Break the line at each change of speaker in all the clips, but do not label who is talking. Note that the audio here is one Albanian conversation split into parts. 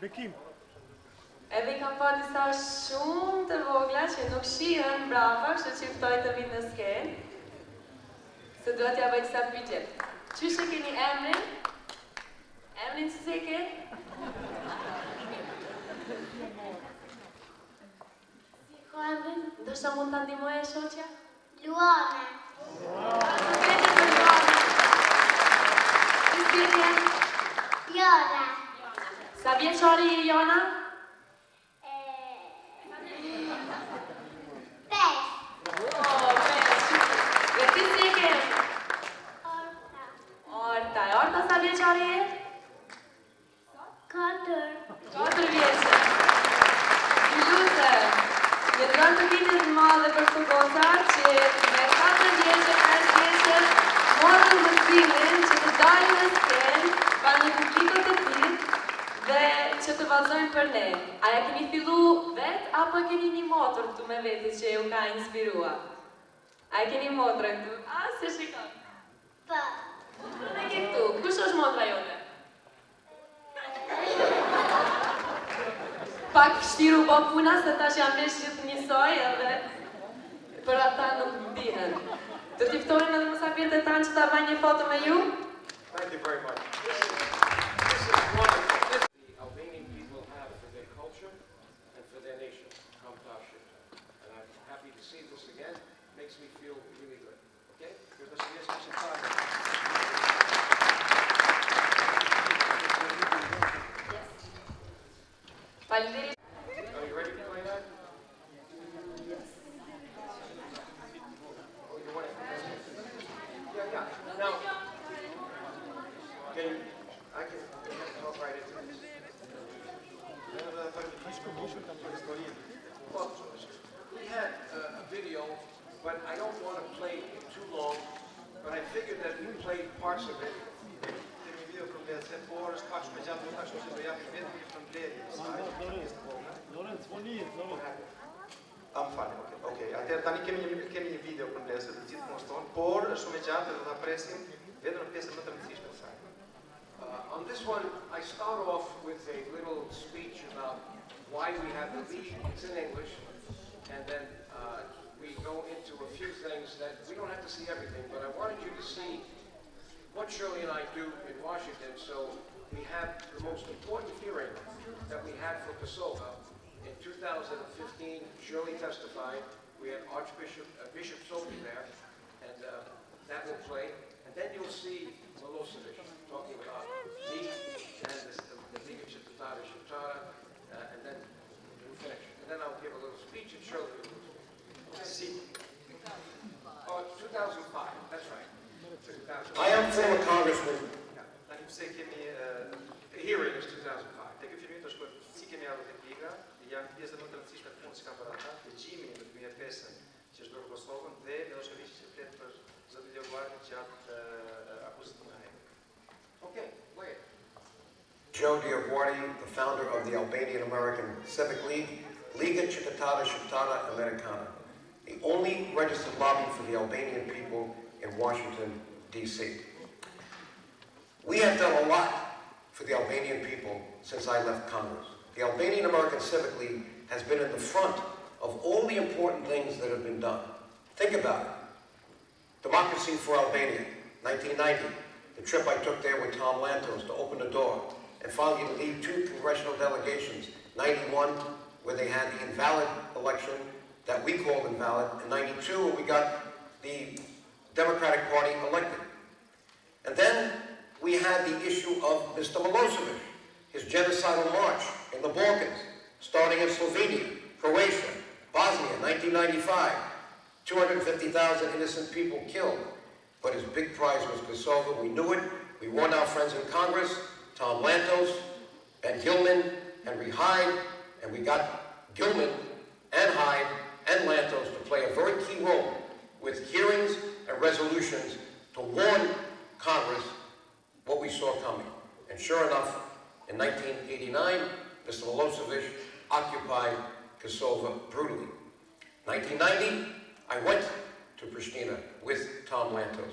Bekim.
Edhe I kam pa disa shumë të vogla që nuk shihen brava, kështu që ftoj të vinë në skenë. Se duhet t'ja bëj disa pyetje. Qysh e keni emrin? Emrin që se ke? Si ko emrin? Ndoshta mund t'a ndihmoj e shoqja?
Luane.
Ti si je?
Jona.
Sa vjeçari je Jona?
5.
E ti si je ke?
Orta.
Orta sa vjeçari je?
4.
4 vjeçë. Lutem, jetron të vitit madhe për të goca që me 4 vjeçë, 5 vjeçë, morën mësimin që të dalin në skenë pa një publiko të tillë dhe që të vallëzojnë për ne. A ja keni fillu vet apo keni një motër këtu me veti që ju ka inspirua? A ja keni motrë këtu? A, se shikon?
Po.
Ne ke këtu. Kush është motra jote? Pak shtiru po puna se tash jam vesh gjithë njësoj edhe për ata nuk dihen. Do t'i ftojmë edhe mysafirët e tanë që ta bëjnë një foto me ju?
Thank you very much. This is one of the Albanian people have for their culture and for their nation. And I'm happy to see this again. Makes me feel really good. Okay? Give us some time.
Faleminderit.
Are you ready to play that? Oh, you want it? Yeah. Now, I can talk right into this. Well, we had a video, but I don't want to play it too long, but I figured that we played parts of it.
Okej. Atëherë tani kemi një video për mbledhje të gjithë punës tonë, por është shumë e gjatë dhe do ta presim vetëm në pjesën më të rëndësishme të saj.
On this one, I start off with a little speech about why we have the lead. It's in English, and then we go into a few things that we don't have to see everything, but I wanted you to see what Shirley and I do in Washington. So we had the most important hearing that we had for Kosovo. In 2015, Shirley testified. We had Bishop Sophie there, and that will play. And then you'll see Milosevic talking about me and the Liga Shqiptarët, and then we'll finish. And then I'll give a little speech and Shirley will see. Oh, 2005, that's right. 2005.
I am former congressman.
Tani pse kemi
The hearing is 2005.
tek ky filmim të shkruar si kemi ardhur tek liga, janë pjesë më të rëndësishme të punës që ka bërë ata, dëgjimi në 2005 që është bërë Kosovën dhe Milosevic që flet për zotin Dioguardi gjatë akuzës të mëdha.
Okay, play it.
Jozef Dioguardi, the founder of the Albanian American Civic League, Liga Shqiptarët Americana, the only registered lobby for the Albanian people in Washington, D.C. We have done a lot for the Albanian people since I left Congress. The Albanian American Civic League has been in the front of all the important things that have been done. Think about it. Democracy for Albania, 1990, the trip I took there with Tom Lantos to open the door, and finally to lead 2 congressional delegations, 91, where they had the invalid election that we called invalid, and 92, where we got the Democratic Party elected. And then we had the issue of Mr. Milosevic, his genocidal march in the Balkans, starting in Slovenia, Croatia, Bosnia, 1995, 250,000 innocent people killed. But his big prize was Kosovo. We knew it. We warned our friends in Congress, Tom Lantos, and Gilman, Henry Hyde, and we got Gilman and Hyde and Lantos to play a very key role with hearings and resolutions to warn Congress what we saw coming. And sure enough, in 1989, Mr. Milosevic occupied Kosovo brutally. 1990, I went to Pristina with Tom Lantos,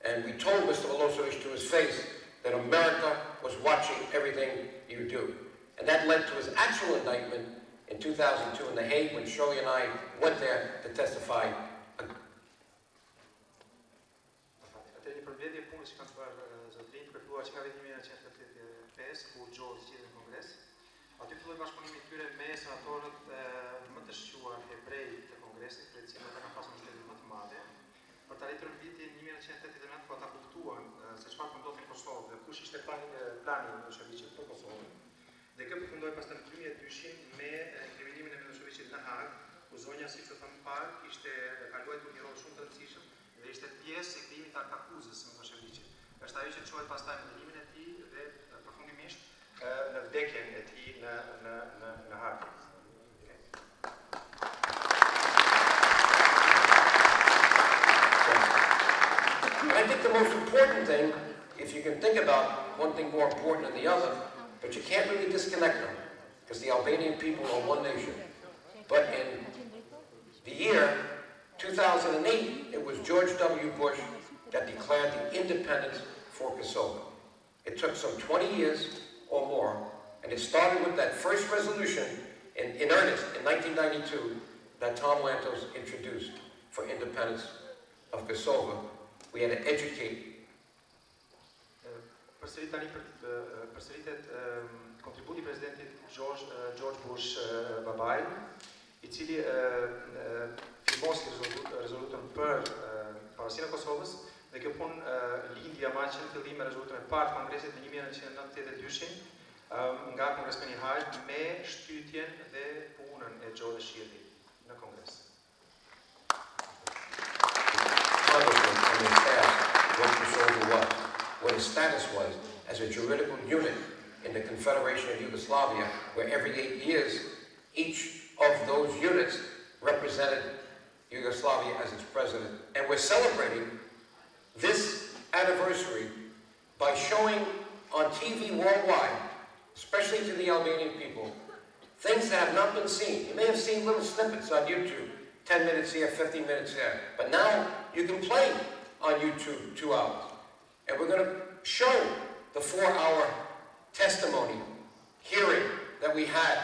and we told Mr. Milosevic to his face that America was watching everything you do. And that led to his actual indictment in 2002 in The Hague when Shirley and I went there to testify.
Atëherë një përmbledhje punës që kanë bërë zotërinj përfituar që ka vetë 1985 ku Gjozef zgjidhet në Kongres. Aty filloi bashkëpunimi i tyre me senatorët më të shquar hebrej të Kongresit, për të cilët kanë pasur mbështetje më të madhe, për të arritur në vitin 1989 ku ata kuptuan se çfarë po ndodhte në Kosovë dhe kush ishte plani i Miloševićit për Kosovën. Dhe kjo përfundoi pastaj në 2002 me inkriminimin e Miloševićit në Hag, ku zonja, siç e thamë parë, ishte ka luajtur një rol shumë të rëndësishëm dhe ishte pjesë e krijimit të akuzës së Miloševićit. Është ajo që çohet pastaj në ndërimin e tij dhe përfundimisht në vdekjen e tij në Hag.
I think the most important thing, if you can think about one thing more important than the other, but you can't really disconnect them, because the Albanian people are one nation. But in the year 2008, it was George W. Bush that declared the independence for Kosovo. It took some 20 years or more, and it started with that first resolution in earnest in 1992 that Tom Lantos introduced for independence of Kosovo. We had to educate.
Përsëritet kontributi i presidentit George Bush babaj, i cili firmosi rezolutën për pavarësinë e Kosovës, dhe kjo punë lindi ama që në fillim me rezolutën e parë të Kongresit në 1992 nga kongresmeni Haj me shtytjen dhe punën e Jozef Shqiptarët në Kongres.
What his status was as a juridical unit in the Confederation of Yugoslavia, where every 8 years, each of those units represented Yugoslavia as its president. And we're celebrating this anniversary by showing on TV worldwide, especially to the Albanian people, things that have not been seen. You may have seen little snippets on YouTube, 10 minutes here, 15 minutes there, but now you can play on YouTube 2 hours. And we're going to show the 4-hour testimony, hearing that we had.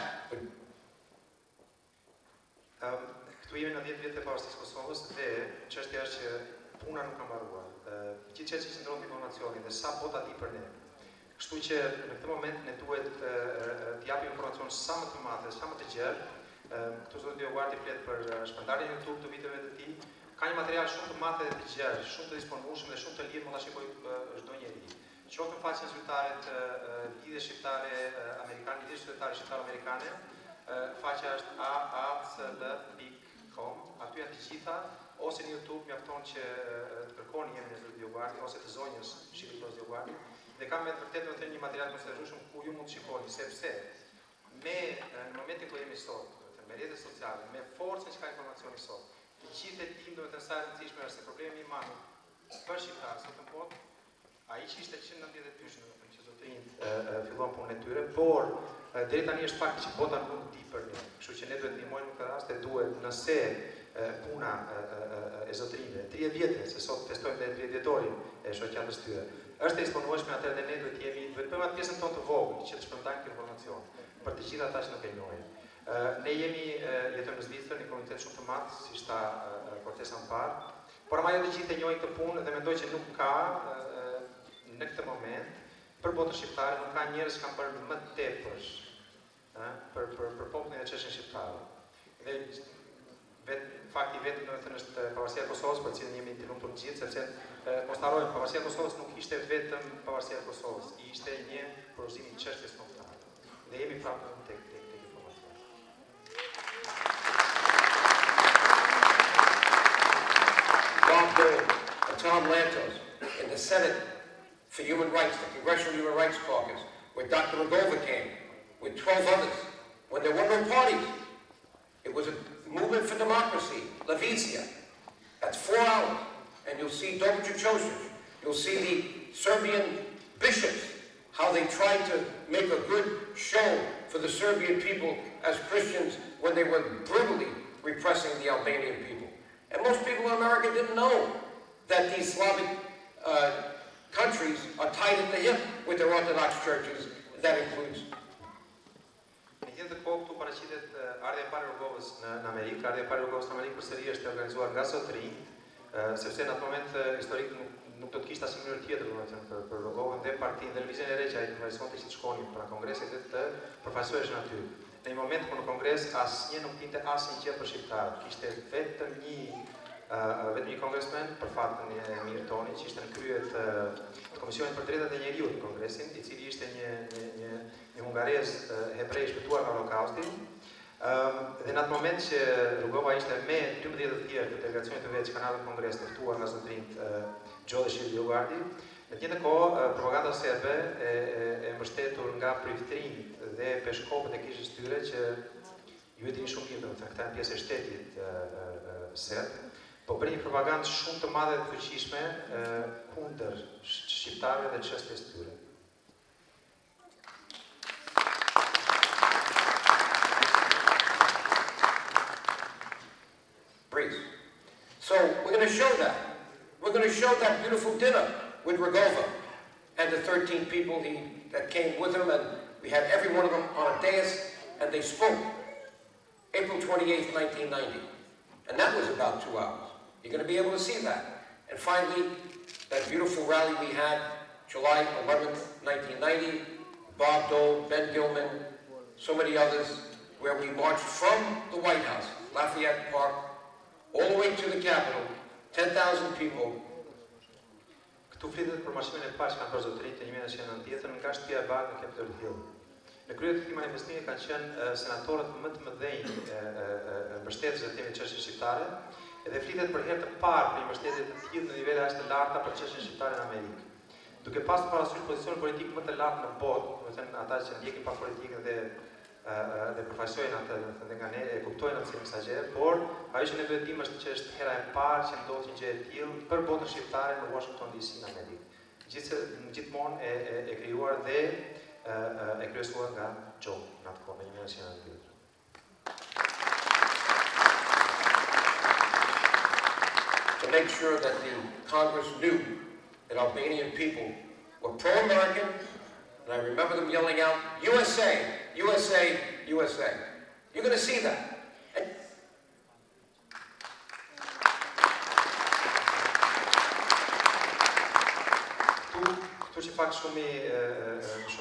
Këtu jemi në 10 vjet e pavarësisë së Kosovës dhe çështja është që puna nuk ka mbaruar. Gjithçka që ndron informacionin dhe sa po ta di për ne. Kështu që në këtë moment ne duhet të japim informacion sa më të madh, sa më të gjerë. Këtu zoti Dioguardi flet për shpërndarjen e YouTube të videove të tij. Ka një material shumë të madh dhe të gjerë, shumë të disponueshëm dhe shumë të lirë mund ta shikojë çdo njeri. Qoftë në faqen zyrtare të lidhjes shqiptare-amerikane, lidhjes shqiptare-amerikane, faqja është aacl.com, aty janë të gjitha, ose në YouTube mjafton që të kërkoni emrin e zotit Dioguardi ose të zonjës Shqiptarës Dioguardi, dhe kam me vërtet një material konsiderueshëm ku ju mund të shikoni, sepse në momentin ku jemi sot, me rrjetet sociale, me forcën që ka informacioni sot, të gjithë e dim do të sa e rëndësishme është se problemi i madh për shqiptarët sot në botë, ai që ishte 192 që zotërinjt fillon punën e tyre, por deri tani është fakti që bota nuk di për ne. Kështu që ne duhet të ndihmojmë në këtë rast e duhet nëse puna e zotërinjve 30 vjetë, se sot festojmë dhe 30 vjetorin e shoqatës tyre, është e disponueshme, atëherë dhe ne duhet të bëjmë atë pjesën tonë të vogël që të shpërndajmë këtë informacion për të gjithë ata që nuk e njohin. Ne jetojmë në Zvicër, një komunitet shumë të madh, siç tha Profesor më parë, por ama jo të gjithë e njohin këtë punë dhe mendoj që nuk ka në këtë moment për botën shqiptare nuk ka njerëz që kanë bërë më tepër për popullin e çështjes shqiptare. Dhe fakti vetëm domethënë është pavarësia e Kosovës, për cilën jemi të lumtur gjithë, sepse mos harrojmë, pavarësia e Kosovës nuk ishte vetëm pavarësia e Kosovës, ishte një porozim i çështjes kombëtare. Dhe jemi prapë tek informacioni.
Tom Lantos in the Senate for Human Rights, the Congressional Human Rights Caucus, where Dr. Rogova came with 12 others, when there were no parties. It was a movement for democracy, Levicia. That's 4 hours. And you'll see Dr. Jozef, you'll see the Serbian bishops, how they tried to make a good show for the Serbian people as Christians when they were brutally repressing the Albanian people. And most people in America didn't know that these Slavic countries are tied at the hip with their Orthodox churches. That includes
njëjtë kohë këtu paraqitet ardhja e parë e Rrogovës në Amerikë. Ardhja e parë e Rrogovës në Amerikë përsëri është organizuar nga zotëri, sepse në atë moment historik nuk do të kishte asnjë mënyrë tjetër domethënë për Rrogovën dhe partinë dhe lëvizjen e re që ai vazhdonte që të shkonin para kongresit dhe të përfaqësoheshin aty. Në një moment kur në kongres asnjë nuk dinte asnjë gjë për shqiptarët. Kishte vetëm një kongresmen, për fatin e mirë toni, që ishte në krye të Komisionit për Drejtat e Njerëzit në Kongresin, i cili ishte një hungarez hebrej shpëtuar nga Holokausti. Dhe në atë moment që Rrugova ishte me 12 të tjerë të delegacionit të vetë që kanë ardhur në Kongres të ftuar nga zotërinjt Jozef Dioguardi, në të njëjtën kohë propaganda serbe e mbështetur nga prifëtrinjt dhe peshkopët e kishës tyre që ju e dini shumë mirë, domethënë këta janë pjesë e shtetit serb, po bëri një propagandë shumë të madhe dhe të fuqishme kundër shqiptarëve dhe çështjes së tyre.
Breathe. So we're going to show that. We're going to show that beautiful dinner with Rugova and the 13 people that came with him, and we had every one of them on a dais, and they spoke. April 28th, 1990. And that was about 2 hours. You're going to be able to see that. And finally, that beautiful rally we had, July 11th, 1990, Bob Dole, Ben Gilman, so many others, where we marched from the White House, Lafayette Park, all the way to the Capitol, 10,000 people.
Këtu flitet për marshimin e parë që kanë bërë zotërinjtë të 1990 nga shtëpia e Bardhë në Capitol Hill. Në krye të këtij manifestimi kanë qenë senatorët më të mëdhenj mbështetësve të çështjes shqiptare, dhe flitet për herë të parë për një mbështetje të tillë në nivele aq të larta për çështjen shqiptare në Amerikë. Duke pasur parasysh pozicionin politik më të lartë në botë, domethënë ata që ndjekin pa politikën dhe përfaqësojnë atë, domethënë nga ne e kuptojnë atë si mesazher, por ajo që ne duhet dimë është që është hera e parë që ndodh një gjë e tillë për botën shqiptare në Washington DC në Amerikë. Gjithmonë e krijuar dhe e kryesuar nga Joe në atë kohë, në 1992.
To make sure that the Congress knew that Albanian people were pro-American, and I remember them yelling out, USA, USA, USA. You're going to see that.
Këtu që pak shumë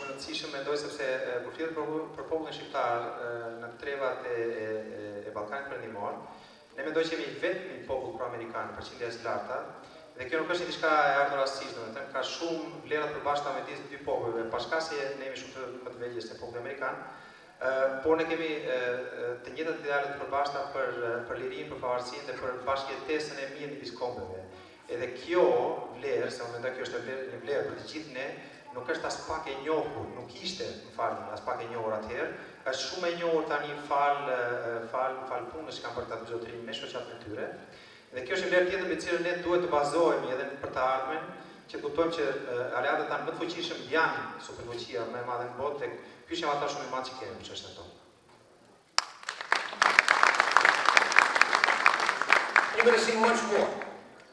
rëndësishëm mendoj sepse kur flitet për popullin shqiptar në trevat e Ballkanit Perëndimor, ne mendoj që jemi vetëm një popull pro-amerikan në përqindjes të larta, dhe kjo nuk është diçka e ardhur rastësisht, domethënë ka shumë vlera të përbashkëta midis dy popullve, pa shkak se ne jemi shumë më të vegjël se populli amerikan, por ne kemi të njëjtat ideale të përbashkëta për lirinë, për pavarësinë dhe për bashkëjetesën e mirë midis kombeve. Edhe kjo vlerë, se unë mendoj kjo është një vlerë për të gjithë ne, nuk është as pak e njohur, nuk ishte, as pak e njohur atëherë, është shumë e njohur tani fal punës që kanë bërë këta zotërinj me shoqatë e tyre. Dhe kjo është një vlerë tjetër me cilën ne duhet të bazohemi edhe për të ardhmen, që kuptojmë që aleatët tanë më të fuqishëm janë superfuqia më e madhe në botë, dhe ky është një avanazh shumë i madh që kemi për çështën tonë.
You're going to see much more.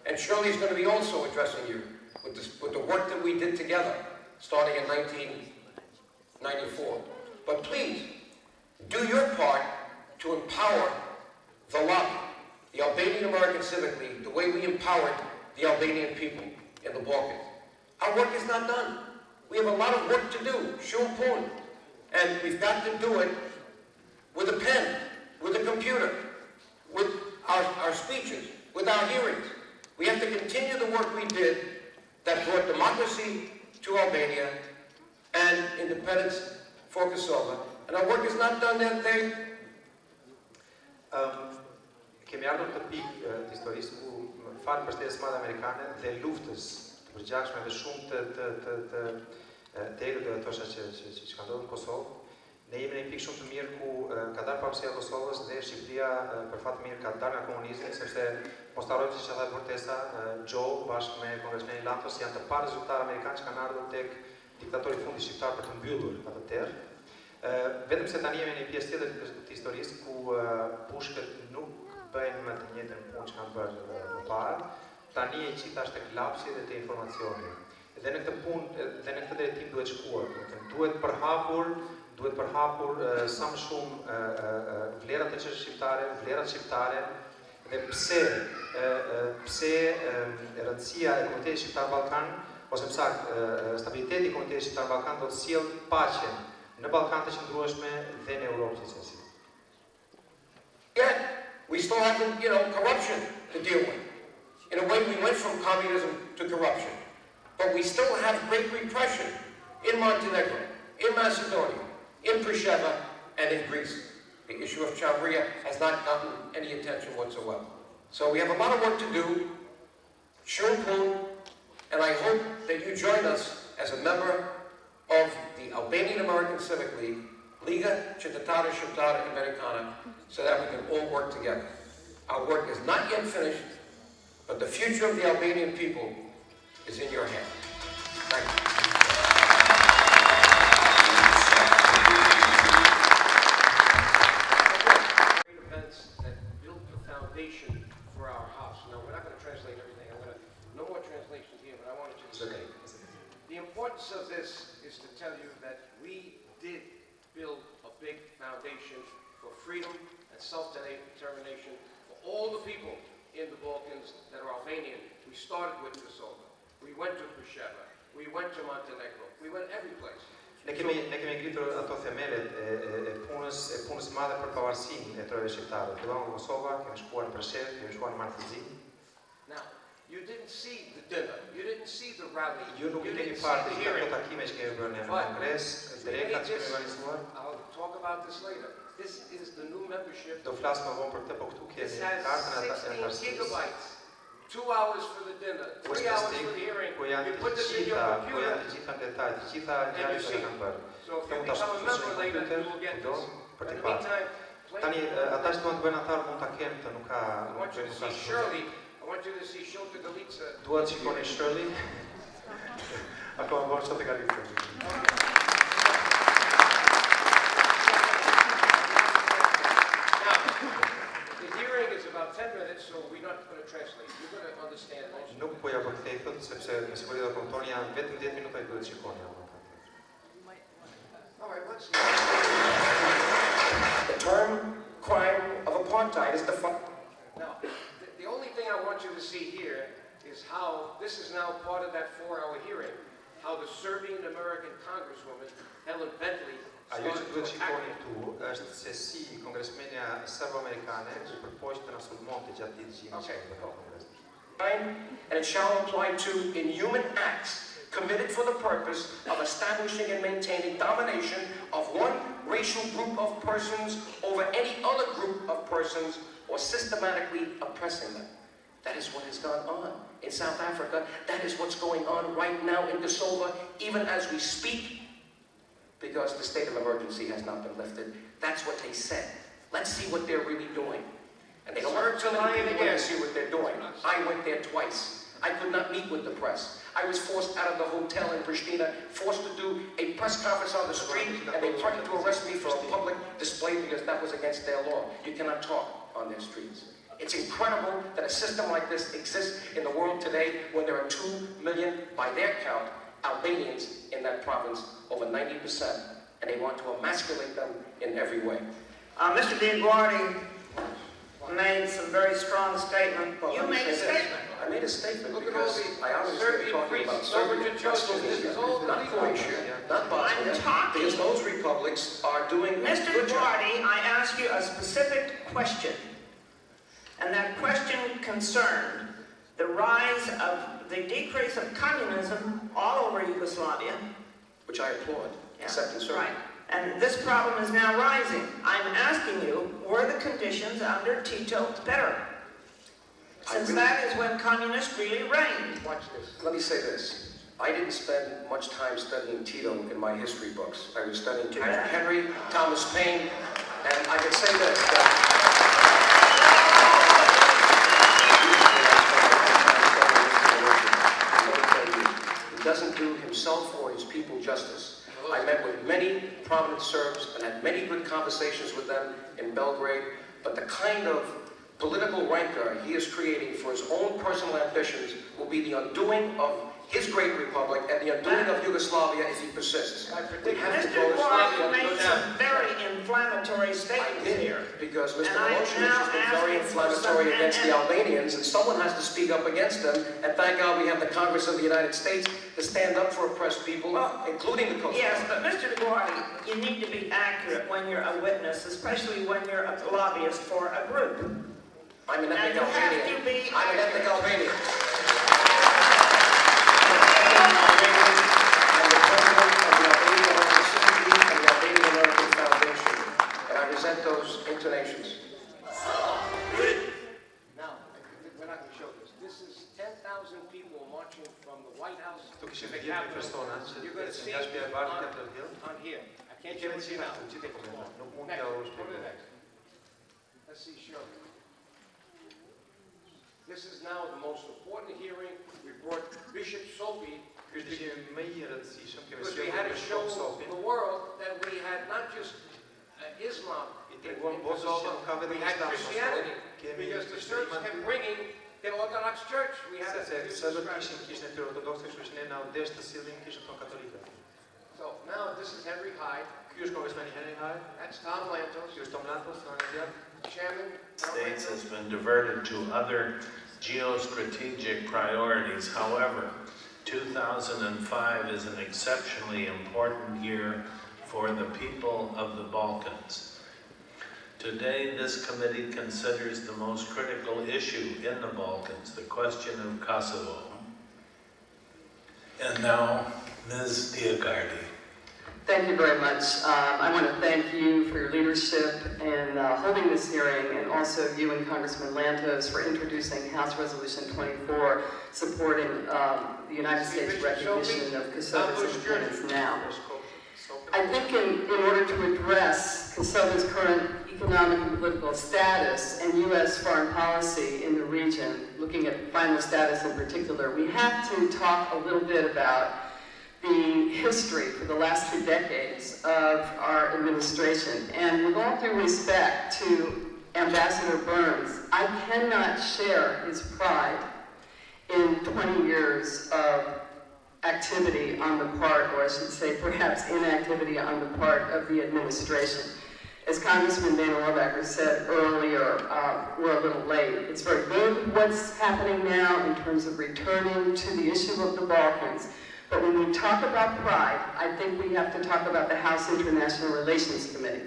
And Shirley's going to be also addressing you with the work that we did together, starting in 1994. But please, do your part to empower the lobby, the Albanian American Civic League, the way we empowered the Albanian people in the Balkans. Our work is not done. We have a lot of work to do, shumë punë. And we've got to do it with a pen, with a computer, with our speeches, with our hearings. We have to continue the work we did that brought democracy to Albania and independence for Kosovo. And our work is not done that day.
Kemi ardhur të pikë të historisë ku falë mbështetjes madhe amerikane dhe luftës të përgjithshme dhe shumë të egët dhe tosha që ka ndodhur në Kosovë, ne jemi në një pikë shumë të mirë ku ka dalë pavarësia e Kosovës dhe Shqipëria për fat të mirë ka dalë nga komunizmi, sepse mos ta harrojmë siç e tha Vortesa, Joe bashkë me kongresmenin Lantos janë të parë zyrtarë amerikanë që kanë ardhur tek diktatori i fundit shqiptar për të mbyllur atë terr. Vetëm se tani jemi në një pjesë tjetër të historisë ku pushkët nuk bëjnë më të njëjtën punë që kanë bërë më parë, tani e qita është tek lapsi dhe te informacioni. Dhe në këtë punë dhe në këtë drejtim duhet shkuar, duhet përhapur, duhet përhapur sa më shumë vlerat e çështës shqiptare, vlerat shqiptare dhe pse rëndësia e Komunitetit Shqiptar Ballkan, ose më saktë stabiliteti i Komunitetit Shqiptar Ballkan do të sjellë paqen në Ballkanë të qëndrueshme dhe në Europë gjithsesi.
Yet, we still have, corruption to deal with. In a way, we went from communism to corruption. But we still have great repression in Montenegro, in Macedonia, in Prisheva, and in Greece. The issue of Sharia has not gotten any attention whatsoever. So we have a lot of work to do, and I hope that you join us as a member of the Albanian American Civic League, Liga Qytetare Shqiptare Americana, so that we can all work together. Our work is not yet finished, but the future of the Albanian people is in your hands. Thank you.
Events that built the foundation for our house. Now, we're not going to translate everything. No more translations here, but I wanted you to say. The importance of this is to tell you that we did build a big foundation for freedom and self-determination for all the people in the Balkans that are Albanian. We started with Kosovo. We went to Prisheva. We went to Montenegro. We went every place.
Ne kemi ngritur ato themelet e punës madhe për pavarësinë e tyre shqiptarëve. Fillon nga Kosova, kemi shkuar në Preshevë, kemi shkuar në Martezi.
Now, you didn't see the dinner. You didn't see the rally.
Ju nuk keni parë ato takime që kemi bërë në Kongres, direkta që kemi organizuar.
I'll talk about this later. This is the new membership.
Do flas më vonë për këtë, po këtu kemi kartën e
16 gigabytes. 2 hours for the dinner, 3 hours for the hearing. You put this in your computer. So if you become a member later, you will get this. But in the meantime,
tani ata që duan të bëjnë antar mund ta kenë këtë, nuk ka.
I want you to see Shirley. I want you to see Shota Galica.
Duhet të shikoni Shirley. Apo më Shota Galica.
About 10 minutes, so we're not going to translate. You're going to understand most.
Nuk po ja përkthej thotë sepse me siguri do kuptoni janë vetëm 10 minuta që duhet shikoni.
All right, let's.
The term crime of apartheid is defined.
Now, the only thing I want you to see here is how this is now part of that 4-hour hearing. How the Serbian-American Congresswoman Helen Bentley.
Ajo që duhet shikoni këtu është se si kongresmenja serbo-amerikane u përpoq të na sulmonte gjatë ditëgjimit të Kongresit.
And it shall apply to inhuman acts committed for the purpose of establishing and maintaining domination of one racial group of persons over any other group of persons or systematically oppressing them. That is what has gone on in South Africa. That is what's going on right now in Kosovo, even as we speak. Because the state of emergency has not been lifted. That's what they said. Let's see what they're really doing. And they don't want to see what they're doing. I went there twice. I could not meet with the press. I was forced out of the hotel in Pristina, forced to do a press conference on the street, and they threatened to arrest me for a public display because that was against their law. You cannot talk on their streets. It's incredible that a system like this exists in the world today when there are 2 million, by their count, Albanians in that province, over 90%, and they want to emasculate them in every way.
Mr. Dioguardi made some very strong statement. You made a statement.
I made a statement because I obviously talking about Serbia, not Croatia, not Bosnia, because those republics are doing a
Mr.
good job.
Dioguardi, I ask you a specific question, and that question concerned the rise of the decrease of communism all over Yugoslavia.
Which I applaud, except in Serbia.
Right. And this problem is now rising. I'm asking you, were the conditions under Tito better? Since that is when communists really reigned.
Watch this. Let me say this. I didn't spend much time studying Tito in my history books. I was studying Henry, Thomas Paine, and I can say this. He doesn't do himself or his people justice. I met with many prominent Serbs and had many good conversations with them in Belgrade, but the kind of political rancor he is creating for his own personal ambitions will be the undoing of his great republic and the undoing of Yugoslavia if he persists. We have to
Mr.
go
Dioguardi made some very inflammatory statements here.
because Mr.
And I
Milosevic
now
has been
ask
very
you for
inflammatory
some-
against the Albanians, and someone has to speak up against them. And thank God we have the Congress of the United States to stand up for oppressed people, including the Kosovo.
Yes, but Mr. Dioguardi, you need to be accurate when you're a witness, especially when you're a lobbyist for a group.
I'm an ethnic
Now, you have
Albanian.
to be
I'm an ethnic
accurate.
Albanian. I'm the president of the Albanian American Civic League and the Albanian American Foundation, and I resent those intonations.
Now, we're not going to show this. This is 10,000 people marching from the White House to
Тук ще
the
видим
Capitol.
персона,
You're going to see
я ще бачу Capitol Hill.
on here. I can't
И
show
ќе
it to you
видим
now.
чите коментар. Но мund
Next,
ја
go
уште.
to the next. Let's see, Shirley. This is now the most important hearing. We brought Bishop Sophie
Ky është dije më i rëndësishëm kemi
because we had to show the world that we had not just Islam,
I treguam botës që nuk ka vetëm
we had
islam,
Christianity.
kemi
Because the Serbs kept bringing the Orthodox Church. We had to
sepse
do
serbët
this
kishin kishën e tyre ortodokse, kështu që ne na u desh të sillim kishën tonë katolike.
So now this is Henry Hyde.
Ky është kongressmani Henry Hyde,
That's Tom Lantos,
ky është Tom Lantos, Tom
Chairman. Tom
States
Lantos.
has been diverted to other geostrategic priorities. However, 2005 is an exceptionally important year for the people of the Balkans. Today, this committee considers the most critical issue in the Balkans, the question of Kosovo. And now, Ms. Dioguardi.
Thank you very much. I want to thank you for your leadership in holding this hearing, and also you and Congressman Lantos for introducing House Resolution 24, supporting the United States recognition of Kosovo's independence now. I think in order to address Kosovo's current economic and political status and U.S. foreign policy in the region, looking at final status in particular, we have to talk a little bit about the history for the last 2 decades of our administration. And with all due respect to Ambassador Burns, I cannot share his pride in 20 years of activity on the part, or I should say perhaps inactivity on the part of the administration. As Congressman Dana Warbacker said earlier, we're a little late. It's very good what's happening now in terms of returning to the issue of the Balkans. But when we talk about pride, I think we have to talk about the House International Relations Committee.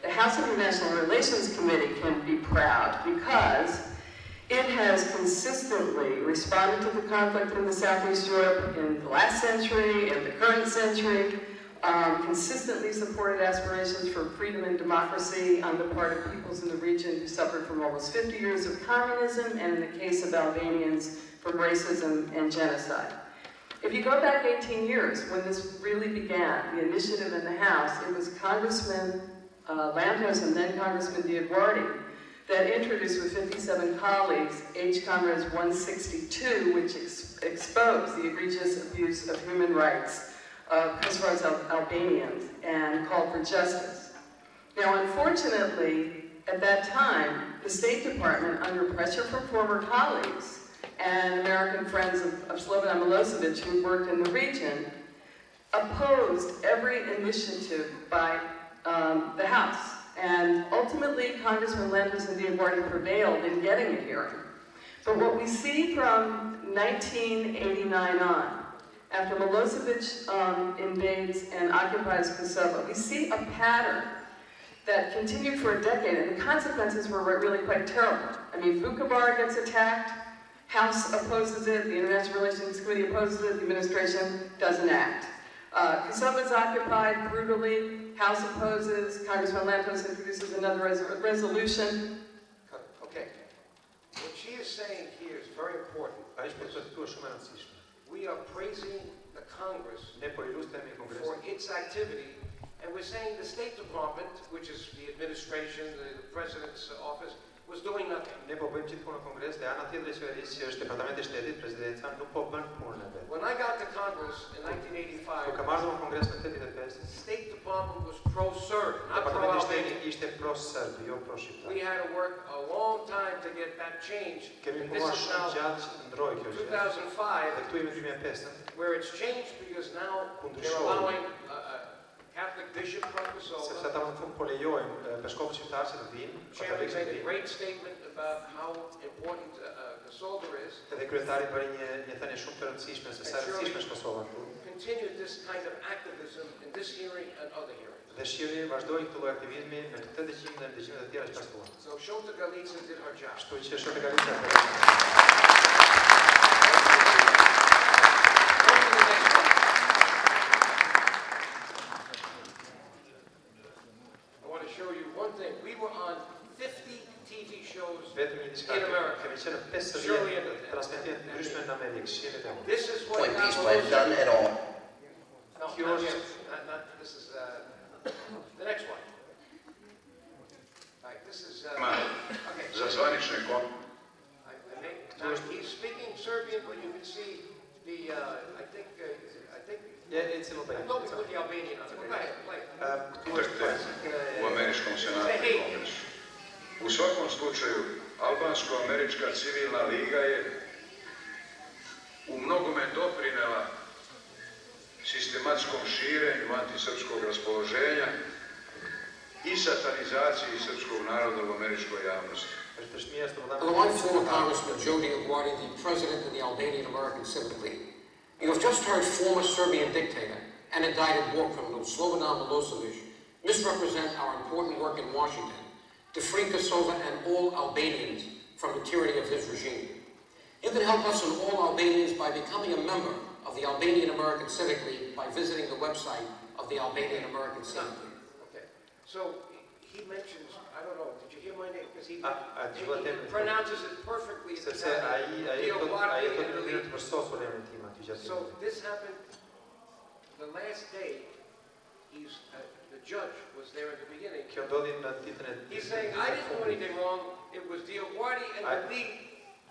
The House International Relations Committee can be proud because it has consistently responded to the conflict in the Southeast Europe in the last century, in the current century, consistently supported aspirations for freedom and democracy on the part of peoples in the region who suffered from almost 50 years of communism, and in the case of Albanians, from racism and genocide. If you go back 18 years, when this really began, the initiative in the House, it was Congressman Lantos and then Congressman Dioguardi that introduced with 57 colleagues H. Comrades 162, which exposed the egregious abuse of human rights of Kosovo's Albanians and called for justice. Now, unfortunately, at that time, the State Department, under pressure from former colleagues and American friends of Slobodan Milosevic who worked in the region, opposed every initiative by the House. And ultimately, Congressman Lantos and Dioguardi prevailed in getting a hearing. But what we see from 1989 on, after Milosevic invades and occupies Kosovo, we see a pattern that continued for a decade, and the consequences were really quite terrible. I mean, Vukovar gets attacked, House opposes it, the International Relations Committee opposes it, the administration doesn't act. Kosovo is occupied brutally, House opposes, Congressman Lantos introduces another resolution.
Okay. What she is saying here is very important. We are praising the Congress for its activity, and we're saying the State Department, which is the administration, the President's office, was doing nothing.
Ne po bëjmë gjithë punë në Kongres dhe ana tjetër e qeverisë që është Departamenti i Shtetit, Presidenca, nuk po bën punën e vet.
When I got to Congress in 1985,
Kur kam ardhur në Kongres në 85,
State Department was pro-Serb, not
Departamenti i
pro-Albanian.
Shtetit ishte pro-serb, jo pro-shqiptar.
We had to work a long time to get that changed.
Kemi
And this
punuar
is
shumë
now
gjatë që të ndrojë kjo gjë.
2005,
Dhe këtu jemi në 2005,
where it's changed because now they're allowing a Catholic bishop from Kosovo.
sepse ata në fund po lejojnë bashkëkohët shqiptarë që të vinë,
Chairman
katolikë
made
të
a
vinë.
great statement about how important Kosovo is.
Dhe kryetari bëri një thënie shumë të rëndësishme se sa rëndësishme është Kosova këtu.
Continue this kind of activism in this hearing and other hearings.
Dhe shiri vazhdoi këtë lloj aktivizmi në këtë dëgjim dhe në dëgjimet e tjera që pastuan.
So Shota Galica did her job.
Kështu që Shota Galica
I want to show you one thing. We were on 50 TV shows
vetëm një diçka
in America.
kemi qenë në 50 transmetime të ndryshme në Amerikë, shihni dhe unë.
This is what
Point piece
got
well
most-
done at all.
No, not yet. This is the next one. All right, this is okay.
Za zvanične
Now he's speaking Serbian, but you can see the I think
Yeah, it's in
I
Albania.
thought we put the Albanian on it. Go ahead, play.
u američkom senatu i kongresu. U svakom slučaju, Albansko-američka civilna liga je u mnogome doprinela sistematskom širenju antisrpskog raspoloženja i satanizaciji srpskog naroda u američkoj javnosti.
Hello, I'm former Congressman Jozef Dioguardi, the president of the Albanian American Civic League. You have just heard former Serbian dictator and indicted war criminal Slobodan Milosevic misrepresent our important work in Washington to free Kosovo and all Albanians from the tyranny of his regime. You can help us and all Albanians by becoming a member of the Albanian American Civic League by visiting the website of the Albanian American Civic League.
Okay. So he mentions, I don't know, did you hear my name? Because he
he
pronounces it perfectly.
Sepse ai do të përsosur emrin tim aty gjatë.
So this happened the last day. The judge was there at the beginning.
Kjo ndodhi në ditën e
He's saying, I didn't do anything wrong. It was Dioguardi and the league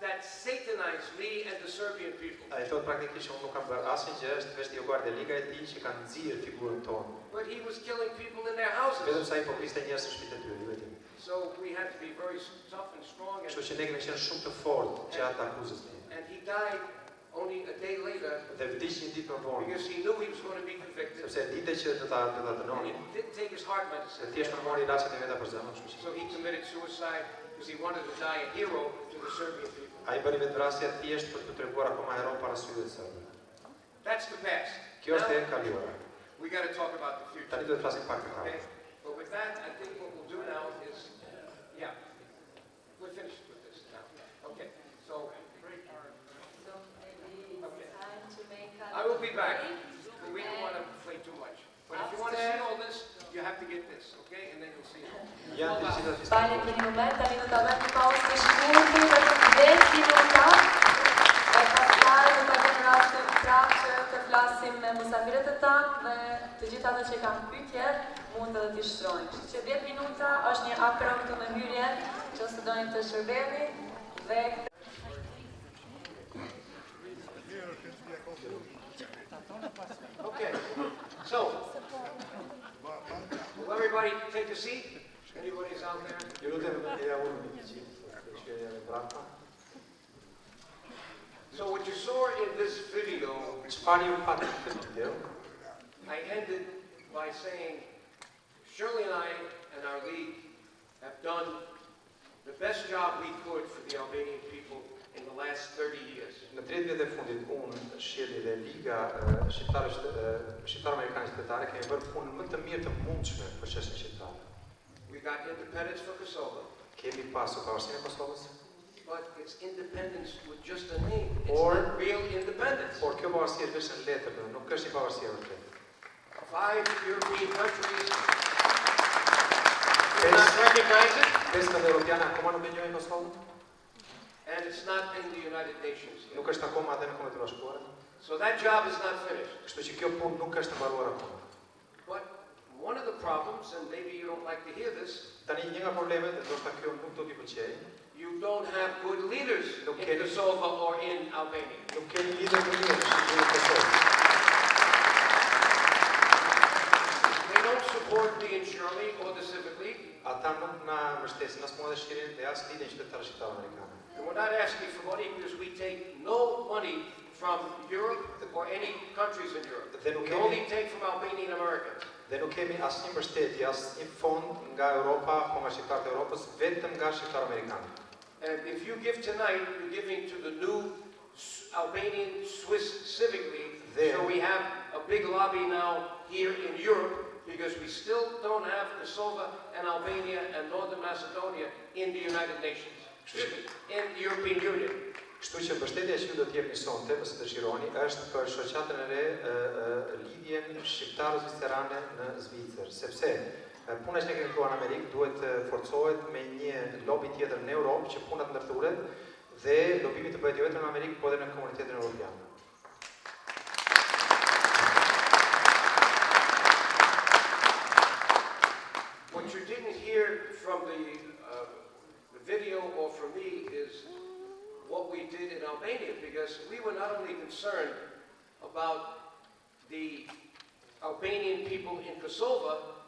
that satanized me and the Serbian people.
Ai thot praktikisht unë nuk kam bërë asnjë gjë, është vetëm Dioguardi dhe liga e tij që kanë nxjerrë figurën tonë.
But he was killing people in their houses.
Vetëm sa ai po priste njerëz në shtëpitë e tyre, vetëm.
So we had to be very tough and strong.
Kështu që ne kemi qenë shumë të fortë gjatë akuzës tij.
And he died only a day later.
Dhe vdiq një ditë më vonë.
Because he knew he was going to be convicted.
Sepse dinte që do ta dënonin.
He didn't take his heart medicine.
Thjesht më mori ilaçet e veta për zemrën, kështu që.
So he committed suicide because he wanted to die a hero to the Serbian people.
Ai bëri vetvrasje thjesht për të treguar akoma hero para syve të serbëve.
That's the past.
Kjo është e kaluara.
We got to talk about the future.
Tani do të flasim pak për
Okay.
hapën.
But with that, I think what we'll do now is, yeah, we're finished with this now. Okay. So I will be back. We don't want to play too much. But if you want to see all this, you have to get this, okay? And then you'll see it.
Tani për një moment, tani do të avem një pauzë të shkurtër për 10 minuta. E pastaj do të kemë rastin prapë që të flasim me musafirët e tanë dhe të gjithë ata që kanë pyetje mund edhe t'i shtrojnë. Kështu që 10 minuta është një apero këtu në hyrje, që nëse dojnë të shërbeni dhe
Okay. So, will everybody take a seat? Anybody's out there? So what you saw in this video, I ended by saying, Shirley and I and our league have done the best job we could for the Albanian people in the last 30 years.
Në 30 vjet e fundit unë, Shqeli dhe Liga Shqiptar-Amerikane Shqiptare kemi bërë punën më të mirë të mundshme për çështjen shqiptare.
We got independence for Kosovo.
Kemi pasur pavarësinë e Kosovës.
But it's independence with just a name. It's
Or
not real independence.
Por kjo pavarësi është vetëm letër, nuk është një pavarësi e vërtetë.
5 European countries do not recognize it.
15 europianë akoma nuk e njohin Kosovën.
And it's not in the United Nations.
Nuk është akoma edhe në Kombet e Bashkuara.
So that job is not finished.
Kështu që kjo punë nuk është mbaruar akoma.
But one of the problems, and maybe you don't like to hear this,
Tani një nga problemet, e ndoshta kjo nuk do t'i pëlqejë,
you don't have good leaders in Kosovo or in Albania.
nuk keni lider të mirë në Shqipëri dhe Kosovë.
They don't support me in Shirley or the Civic League.
Ata nuk na mbështesin as mua dhe Shqirin dhe as lidin qytetarë shqiptarë amerikanë.
And we're not asking for money because we take no money from Europe or any countries in Europe. We only take from Albanian Americans.
Dhe nuk kemi asnjë mbështetje, asnjë fond nga Europa, po nga shqiptarët e Europës, vetëm nga shqiptarë amerikanë.
And if you give tonight, you're giving to the new Albanian Swiss Civic League. So we have a big lobby now here in Europe because we still don't have Kosovo and Albania and Northern Macedonia in the United Nations, in the European Union.
Kështu që mbështetja që ju do t'jepni sonte, nëse dëshironi, është për shoqatën e re lidhjen shqiptaro-zvicerane në Zvicër, sepse puna që ne kemi këtuar në Amerikë duhet forcohet me një lobi tjetër në Europë që punat ndërthuret dhe lobimi të bëhet jo vetëm në Amerikë, por edhe në komunitetin evropian.
What you didn't hear from the video or from me is what we did in Albania, because we were not only concerned about the Albanian people in Kosovo,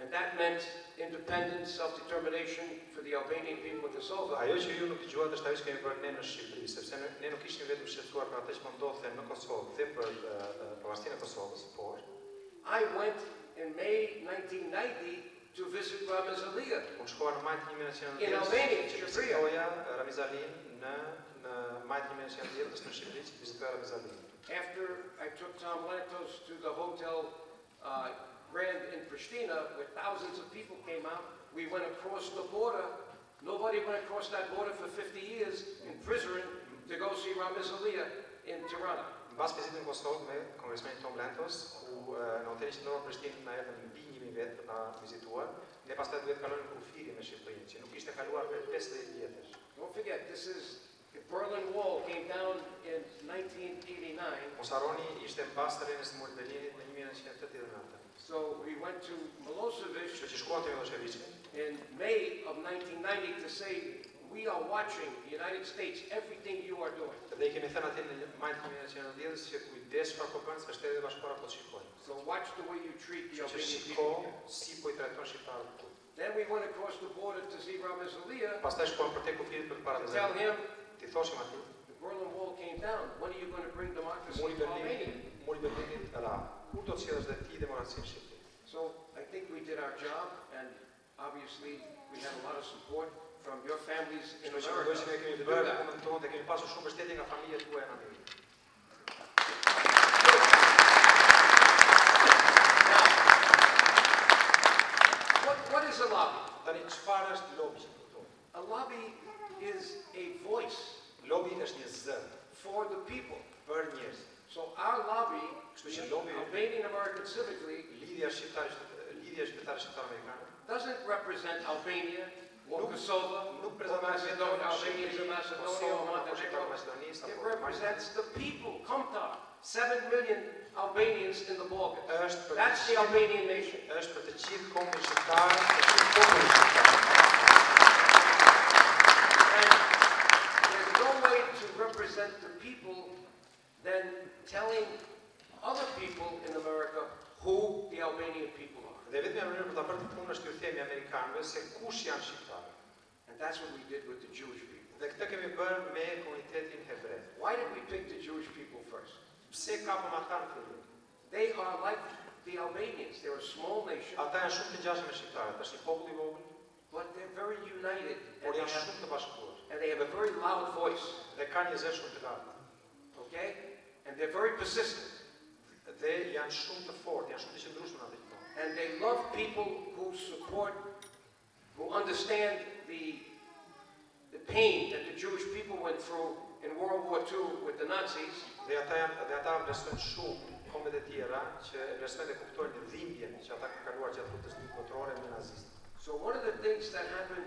and that meant independence, self-determination for the Albanian people in Kosovo.
Ajo që ju nuk dëgjuat është ajo që kemi bërë ne në Shqipëri, sepse ne nuk ishim vetëm shqetësuar për atë që po ndodhte në Kosovë dhe për pavarësinë e Kosovës, por
I went in May 1990 to visit Ramizaliya.
Unë shkova në majtë 1990
in Albania,
që vizitoja Ramizalin në majtë 1990 në Shqipëri që vizitoja Ramizalin.
After I took Tom Lantos to the Hotel Grand in Pristina, where thousands of people came out, we went across the border. Nobody went across that border for 50 years in Prizren to go see Ramizaliya in Tirana.
Mbas vizitën në Kosovë me kongresmenin Tom Lantos, ku në hotelin që ndodhur në Prishtinë na erdhën mbi 1000 vetë për ta vizituar, dhe pastaj duhet kalojnë në kufiri me Shqipërinë, që nuk ishte kaluar për 50 vjetësh.
Don't forget, this is the Berlin Wall came down in 1989.
Mos harroni, ishte mbas të rrjenës së murit Berlinit në 1989.
So we went to Milosevic
in
May of 1990 to say, we are watching the United States, everything you are doing.
Dhe I kemi thënë atë në majtë 1990 që kujdes çfarë po bën, se Shtetet e Bashkuara po shikojnë.
So watch the way you treat the Albanian
people.
people.
Si po I trajton shqiptarët.
Then we went across the border to see Ramizaliya.
Pastaj shkojmë për tek kufirit për para
to tell him,
ti thoshim atij,
the Berlin Wall came down. When are you going to bring democracy to Albania?
Muri Berlinit ra. Kur do të sjellësh dhe ti demokracinë në Shqipëri?
So I think we did our job, and obviously we had a lot of support from your families in America.
Kemi bërë punën tonë dhe kemi pasur shumë mbështetje nga familjet tuaja në Amerikë.
What is a lobby?
Tani çfarë është lobi?
A lobby is a voice.
Lobi është një zë
for the people.
Për njerëz.
So our lobby,
lobby
Albanian American Civic League,
lidhja shqiptare amerikane,
doesn't represent Albania or Kosovo,
or
Macedonia, Albania or Macedonia or Montenegro. It represents the people. Komtar, 7 million Albanians in the Balkans. That's the Albanian nation.
Është për të gjithë kombin shqiptar, të gjithë popullin shqiptar.
And there's no way to represent the people than telling other people in America who the Albanian people are.
Dhe vetëm mënyrë për ta bërë të punën është t'ju themi amerikanëve se kush janë shqiptarët.
And that's what we did with the Jewish people.
Dhe këtë kemi bërë me komunitetin hebre.
Why did we pick the Jewish people first?
Pse kapëm ata në fillim?
They are like the Albanians. They're a small nation.
Ata janë shumë të ngjashëm me shqiptarët, është një popull I vogël.
But they're very united.
Por janë shumë të bashkuar.
And they have a very loud voice.
Dhe kanë një zë shumë të lartë.
Okay? And they're very persistent.
Dhe janë shumë të fortë, janë shumë të qëndrueshëm në atë që thonë.
And they love people who support, who understand the pain that the Jewish people went through in World War II with the Nazis.
Dhe ata vlerësojnë shumë kombet e tjera që vlerësojnë dhe kuptojnë dhimbjen që ata kanë kaluar gjatë luftës botërore me nazistë.
So one of the things that happened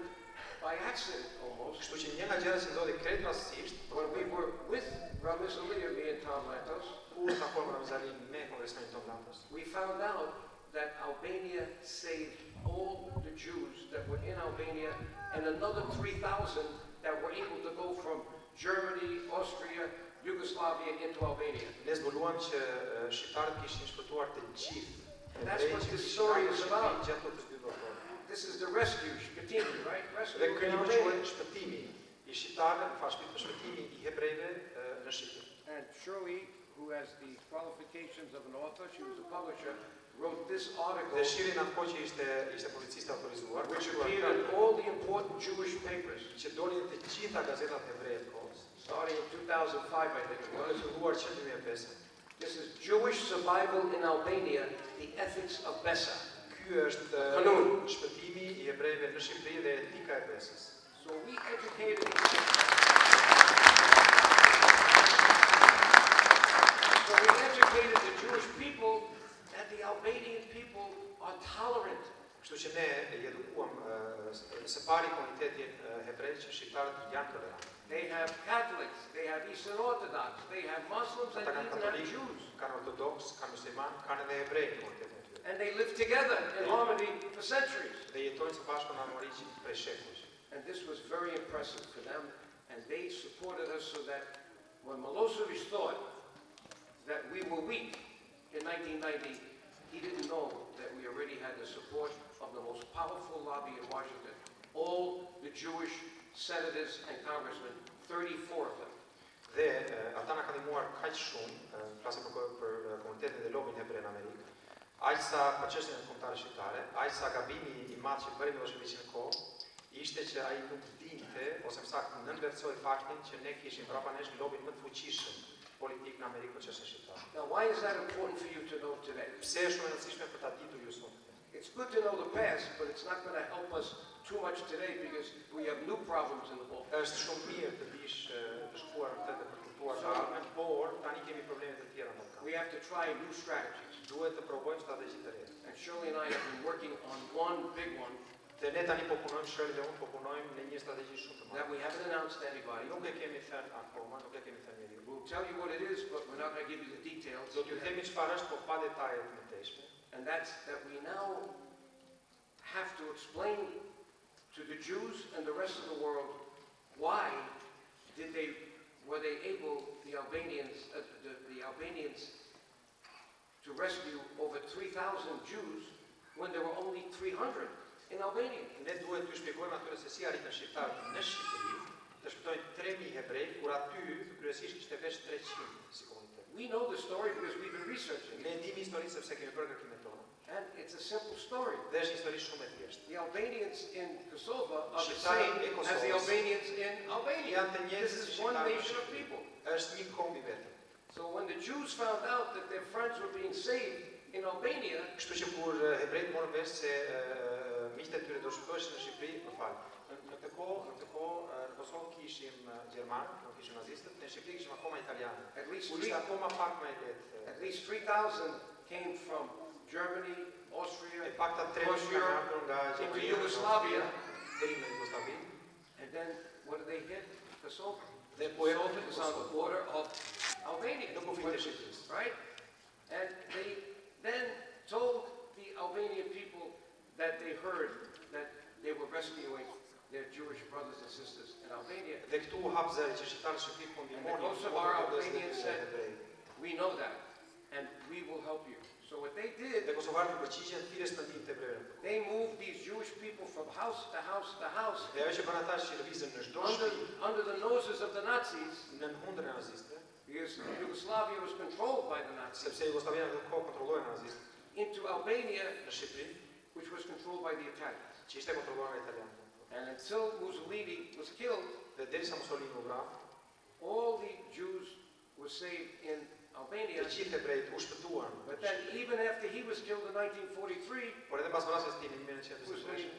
by accident almost,
kështu që një nga gjërat që ndodhi krejt rastësisht,
when we were with Ramizaliya, me and Tom Lantos,
kur takuam Ramizalin me kongresmenin Tom Lantos,
we found out that Albania saved all the Jews that were in Albania and another 3,000 that were able to go from Germany, Austria, Yugoslavia into Albania.
Ne zbuluam që shqiptarët kishin shpëtuar të gjithë.
That's what this story is about. This is the rescue, shpëtimi, right?
Dhe ky libër quhet Shpëtimi I shqiptarëve, shpëtimi I hebrejve në Shqipëri.
And Shirley, who has the qualifications of an author, she was a publisher, wrote this article,
Dhe Shiri në kohë që ishte policist autorizuar,
which appeared in all the important Jewish papers,
që dolin të gjitha gazetat hebreje të kohës.
starting in 2005, I think it was.
Filluar që 2005.
This is Jewish Survival in Albania, the Ethics of Besa.
Ky është shpëtimi I hebrejve në Shqipëri dhe etika e besës.
So we educated the Jewish people that the Albanian people are tolerant.
Kështu që ne edukuam së pari komunitetin hebrej që shqiptarët janë tolerantë.
They have Catholics, they have Eastern Orthodox, they have Muslims, and even have Jews.
Kanë ortodoks, kanë musliman, kanë edhe hebrej në komunitetin e tyre.
And they live together in harmony for centuries.
Dhe jetojnë së bashku në harmoni prej shekush.
And this was very impressive for them, and they supported us so that when Milosevic thought that we were weak in 1990, he didn't know that we already had the support of the most powerful lobby in Washington. All the Jewish senators and congressmen, 34 of them.
Dhe ata na kanë ndihmuar kaq shumë, flasim për komunitetin dhe lobin hebrej në Amerikë. Aq sa për çështjen e kombëtarëve shqiptare, aq sa gabimi I madh që bëri Miloševići në kohë, ishte që ai nuk dinte ose më saktë nënvlerësoi faktin që ne kishim brapa nesh lobin më të fuqishëm politik në Amerikë për çështjen shqiptare.
Now, why is that important for you to know today?
Pse është shumë e rëndësishme për ta ditur ju sot?
It's good to know the past, but it's not going to help us too much today because we have new problems in the book.
Është shumë mirë të dish të shkuar këtë dhe për kuptuar të ardhmen, por tani kemi probleme të tjera në
We have to try new strategies.
Duhet të provojmë strategji të reja.
And Shirley and I have been working on one big one
Dhe ne tani po punojmë, Shirley dhe unë po punojmë në një strategji shumë të
that
madhe.
we haven't announced to anybody.
Nuk e kemi thënë akoma, nuk e kemi thënë njeriu.
We'll tell you what it is, but we're not going to give you the details.
Do t'ju themi çfarë është, po pa detaje të mëtejshme.
And that's that we now have to explain to the Jews and the rest of the world why were they able, the Albanians to rescue over 3,000 Jews when there were only 300 in Albania.
Ne duhet t'ju shpjegojmë atyre se si arritën shqiptarët në Shqipëri të shpëtojnë 3.000 hebrej, kur aty kryesisht kishte veç 300 si komunitet.
We know the story because we've been researching
Ne
it.
ndihmi historisë sepse kemi bërë kërkimet tona.
And it's a simple story.
Dhe është një histori shumë e thjeshtë.
The Albanians in Kosovo are the
Shqiptarët
same
e
as the
Kosovës
Albanians in Albania.
janë të njëjtë
This
si
is one
shqiptarët në
nation of
Shqipëri.
people.
Është një kombi vetëm.
So when the Jews found out that their friends were being saved in Albania,
Kështu që kur hebrejt morën vesh se miqtë e tyre do shpëtoheshin në Shqipëri, më fal. Në këtë kohë në Kosovë kishim gjerman, nuk kishim nazistët, në Shqipëri kishim akoma italianë.
at least
Kur ishte akoma pak më e lehtë.
at least 3,000 came from Germany, Austria,
E pakta 300 kanë ardhur nga
into
Gjermania,
Yugoslavia,
deri në Jugosllavi.
and then what did they hit? Kosovo.
Dhe po erdhën
Kosovo is on the border of Albania,
Nuk u fitë Shqipërisë.
right? And they then told the Albanian people that they heard that they were rescuing their Jewish brothers and sisters in Albania.
Dhe këtu u hap zëri që shqiptarët shqiptar po ndihmonin.
Most of our Albanians said, we know that, and we will help you. So what they did,
Dhe kosovarët u përgjigjen thirrjes për ndihmë të hebrejve.
they moved these Jewish people from house to house to house
Dhe ajo që bën ata është që lëvizën në çdo shtëpi
under the noses of the Nazis,
në hundrën e nazistëve,
because Yugoslavia was controlled by the Nazis,
sepse Jugosllavia në kohë kontrolloi nazistët,
into Albania,
në Shqipëri,
which was controlled by the Italians.
që ishte kontrolluar nga italianët.
And until Mussolini was killed,
Dhe derisa Mussolini u vrap,
all the Jews were saved in Albania.
të gjithë hebrejt u shpëtuan.
But then even after he was killed in 1943,
Por edhe pas vrasjes tij në 1943,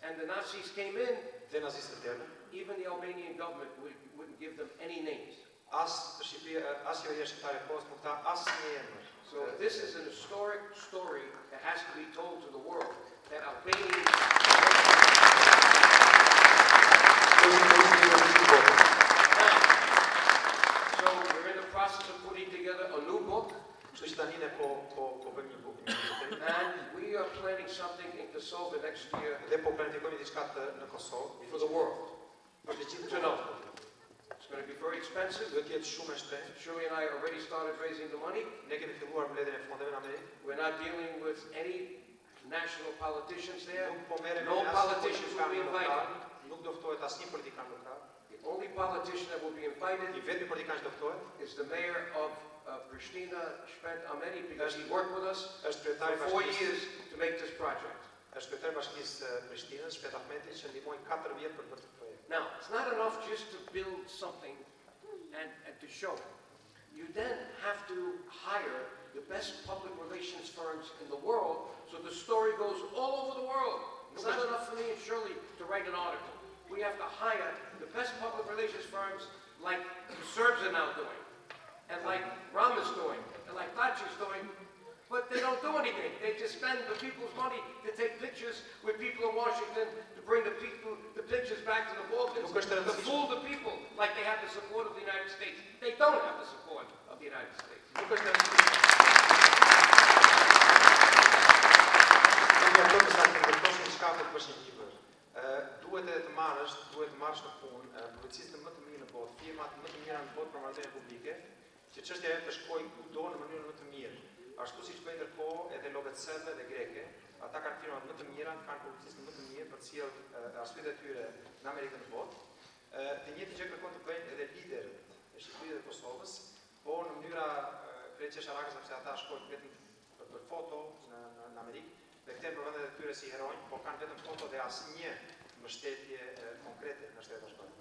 and the Nazis came in,
dhe nazistët erdhën,
even the Albanian government wouldn't give them any names.
as Shqipëria, as qeveria shqiptare post nuk ka asnjë emër.
So this is an historic story that has to be told to the world, that Albanians... So we're in the process of putting together a new book,
Kështu që tani ne po bëjmë një buk.
and we planning something in Kosovo next year
Dhe po planifikojmë diçka në Kosovë
for the world.
për të gjithë
To know. It's going to be very expensive.
do të jetë shumë e shtrenjtë.
Shirley and I already started raising the money.
Ne kemi filluar mbledhjen e fondeve në Amerikë.
We're not dealing with any national politicians there.
Nuk po merrem
No
me asnjë
politicians will be
politikan
invited.
lokal. Nuk do ftohet asnjë politikan lokal.
The only politician that will be invited
I vetmi politikan që do ftohet
is the mayor of Pristina, Zvicërr Amriswil, because he worked with us
është
for
kryetari
4
bashkisë.
years to make this project.
Është kryetari bashkisë Prishtinës, Shpet Ahmeti, që ndihmoi 4 vjet për këtë projekt.
Now, it's not enough just to build something and to show. You then have to hire the best public relations firms in the world so the story goes all over the world. It's not enough for me and Shirley to write an article. We have to hire the best public relations firms like the Serbs are now doing, and like Ram is doing, and like Taci is doing, but they don't do anything. They just spend the people's money to take pictures with people in Washington, to bring the pictures back to the Balkans, to fool the people like they have the support of the United States. They don't have the support of the United States.
Duhet të marrësh në punë publicistët më të mirë në botë, firmat më të mira në botë për marrëdhënie publike, që çështja e të shkojë kudo në mënyrën më të mirë. Ashtu siç bëjnë ndërkohë edhe lobet dhe greke, ata kanë firmat më të mira, kanë publicistë më të mirë për të sjellë arsyet e tyre në Amerikën e botë. Të njëjtën gjë kërkon të bëjnë edhe liderët e Shqipërisë dhe Kosovës, po në mënyra krejtësisht sepse ata shkojnë vetëm për foto në Amerikë, dhe këthen për vendet e tyre si heronj, po kanë vetëm foto dhe asnjë mbështetje konkrete në Shtetet Bashkuara.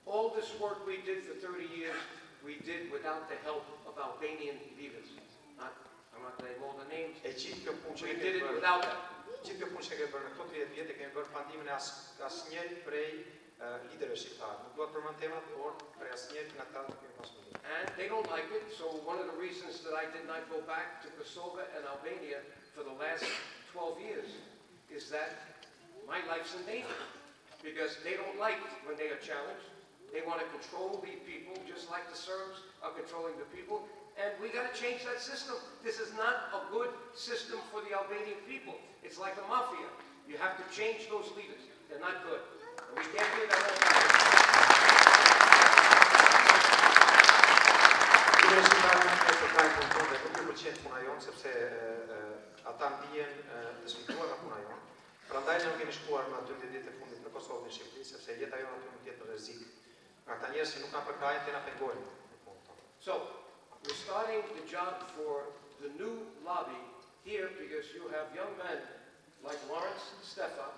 All this work we did for 30 years, we did without the help of Albanian leaders. I'm not going to name all the names.
E gjithë kjo punë që
We
kemi
did it
bërë,
without them.
gjithë kjo punë që kemi bërë në këto 30 vjet e kemi bërë pa ndihmën e asnjëri prej liderëve shqiptar. Nuk do të përmend temat, por prej asnjëri nga ata nuk kemi pasur.
And they don't like it, so one of the reasons that I did not go back to Kosovo and Albania for the last 12 years is that my life's in danger. Because they don't like when they are challenged. They want to control the people just like the Serbs are controlling the people. And we got to change that system. This is not a good system for the Albanian people. It's like a mafia. You have to change those leaders. They're not good. And we can't do that all the time.
Liderët shqiptarë nuk e përkajnë punën tonë dhe nuk i pëlqen puna jonë, sepse ata ndihen të sfidruar nga puna jonë. Prandaj ne nuk kemi shkuar në 12 ditë e fundit në Kosovë në Shqipëri, sepse jeta jonë aty mund të jetë në rrezik. Nga ata njerëz që nuk kanë përkajnë, te na pengojnë në punën tonë.
So, we're starting the job for the new lobby here because you have young men like Lawrence Stefa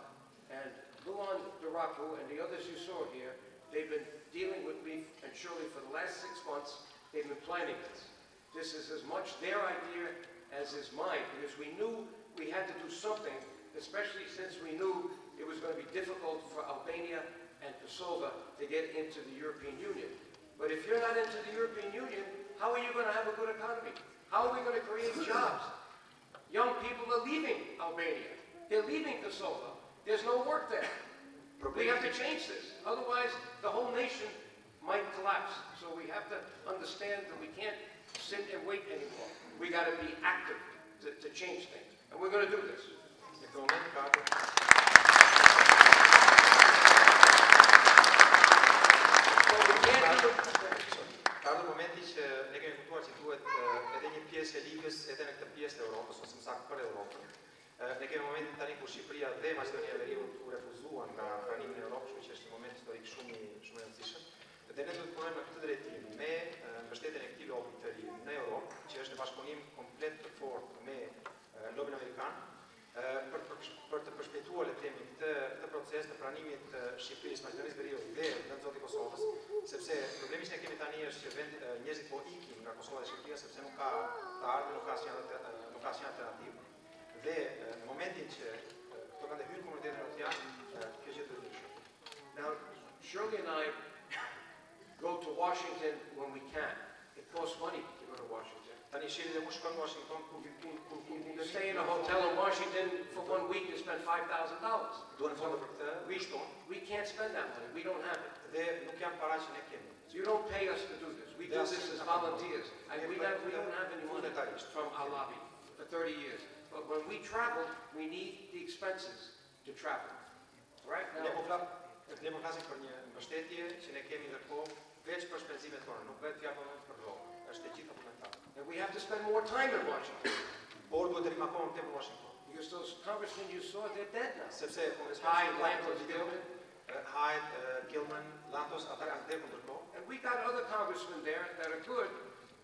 and Luan Duraku and the others you saw here. They've been dealing with me and Shirley for the last 6 months. They've been planning this. This is as much their idea as is mine because we knew we had to do something, especially since we knew it was going to be difficult for Albania and Kosovo to get into the European Union. But if you're not into the European Union, how are you going to have a good economy? How are we going to create jobs? Young people are leaving Albania. They're leaving Kosovo. There's no work there. We have to change this. Otherwise, the whole nation might collapse. So we have to understand that we can't sit and wait anymore. We got to be active to change things. And we're going to do this.
Ka ardhur momenti që ne kemi kuptuar që duhet edhe një pjesë e ligës edhe në këtë pjesë të Evropës, ose më saktë për Evropën. Ne kemi momentin tani ku Shqipëria dhe Maqedonia e Veriut u refuzuan nga pranimin e Evropës, që është një moment historik shumë i rëndësishëm. Dhe ne duhet të punojmë në këtë drejtim me mbështetjen e këtij lobi të ri në Europë, që është në bashkëpunim komplet të fortë me lobin amerikan, për të përshpejtuar këtë proces të pranimit të Shqipërisë, Maqedonisë Veriut dhe Vendzotit të Kosovës, sepse problemi që ne kemi tani është që njerëzit po ikin nga Kosova dhe Shqipëria sepse nuk ka të ardhmë, nuk ka asnjë alternativë. Dhe në momentin që këto kanë të hyrë komunitetin evropian, kjo gjë do të ndryshojë.
Now, Shirley and I go to Washington when we can. It costs money to go to Washington.
Tani Shirley dhe mu shkon në Washington kur
You stay in a hotel in Washington for 1 week and spend $5,000.
Duhen fonde për këtë,
We can't spend that money. We don't have it.
dhe nuk janë para që ne kemi.
So you don't pay us to do this. We do this as volunteers. And we don't have any money from our lobby for 30 years. But when we travel, we need the expenses to travel. Right now,
Ne po flasim për një mbështetje që ne kemi ndërkohë veç për shpenzimet tona, nuk vetë fjalë për rrogë. Është e gjitha komentare.
and we have to spend more time in Washington.
Por duhet të rrim akoma më tepër në Washington.
Because those congressmen you saw, they're dead now.
Sepse kongresmenët Lantos, Gilman, Lantos, ata kanë vdekur ndërkohë.
And we got other congressmen there that are good,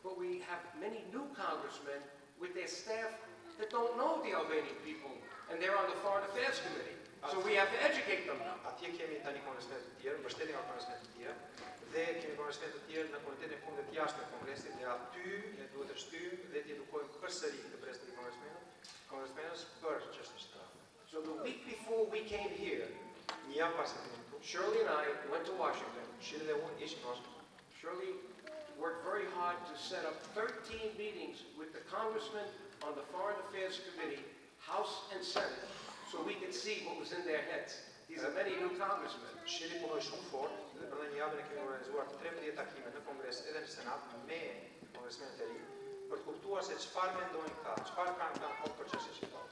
but we have many new congressmen with their staff that don't know the Albanian people, and they're on the Foreign Affairs Committee. So we have to educate them now.
Atje kemi tani kongresmenë të tjerë, mbështetje nga kongresmenë të tjerë, dhe kemi kongresmenë të tjerë në Komitetin e Fundit jashtë të Kongresit, dhe aty ne duhet të shtym dhe të edukojmë përsëri të brezat e kongresmenës për çështën shtrave.
So the week before we came here,
Një javë pas se kemi këtu,
Shirley and I went to Washington.
Shirley dhe unë ishim në Washington.
Shirley worked very hard to set up 13 meetings with the congressmen on the Foreign Affairs Committee, House and Senate, so we could see what was in their heads. These are many new congressmen.
Shirley punoi shumë fort dhe brenda një javë ne kemi organizuar 13 takime në Kongres edhe në Senat me kongresmenët e ri për të kuptuar se çfarë mendojnë ata, çfarë kanë për çështjen shqiptare.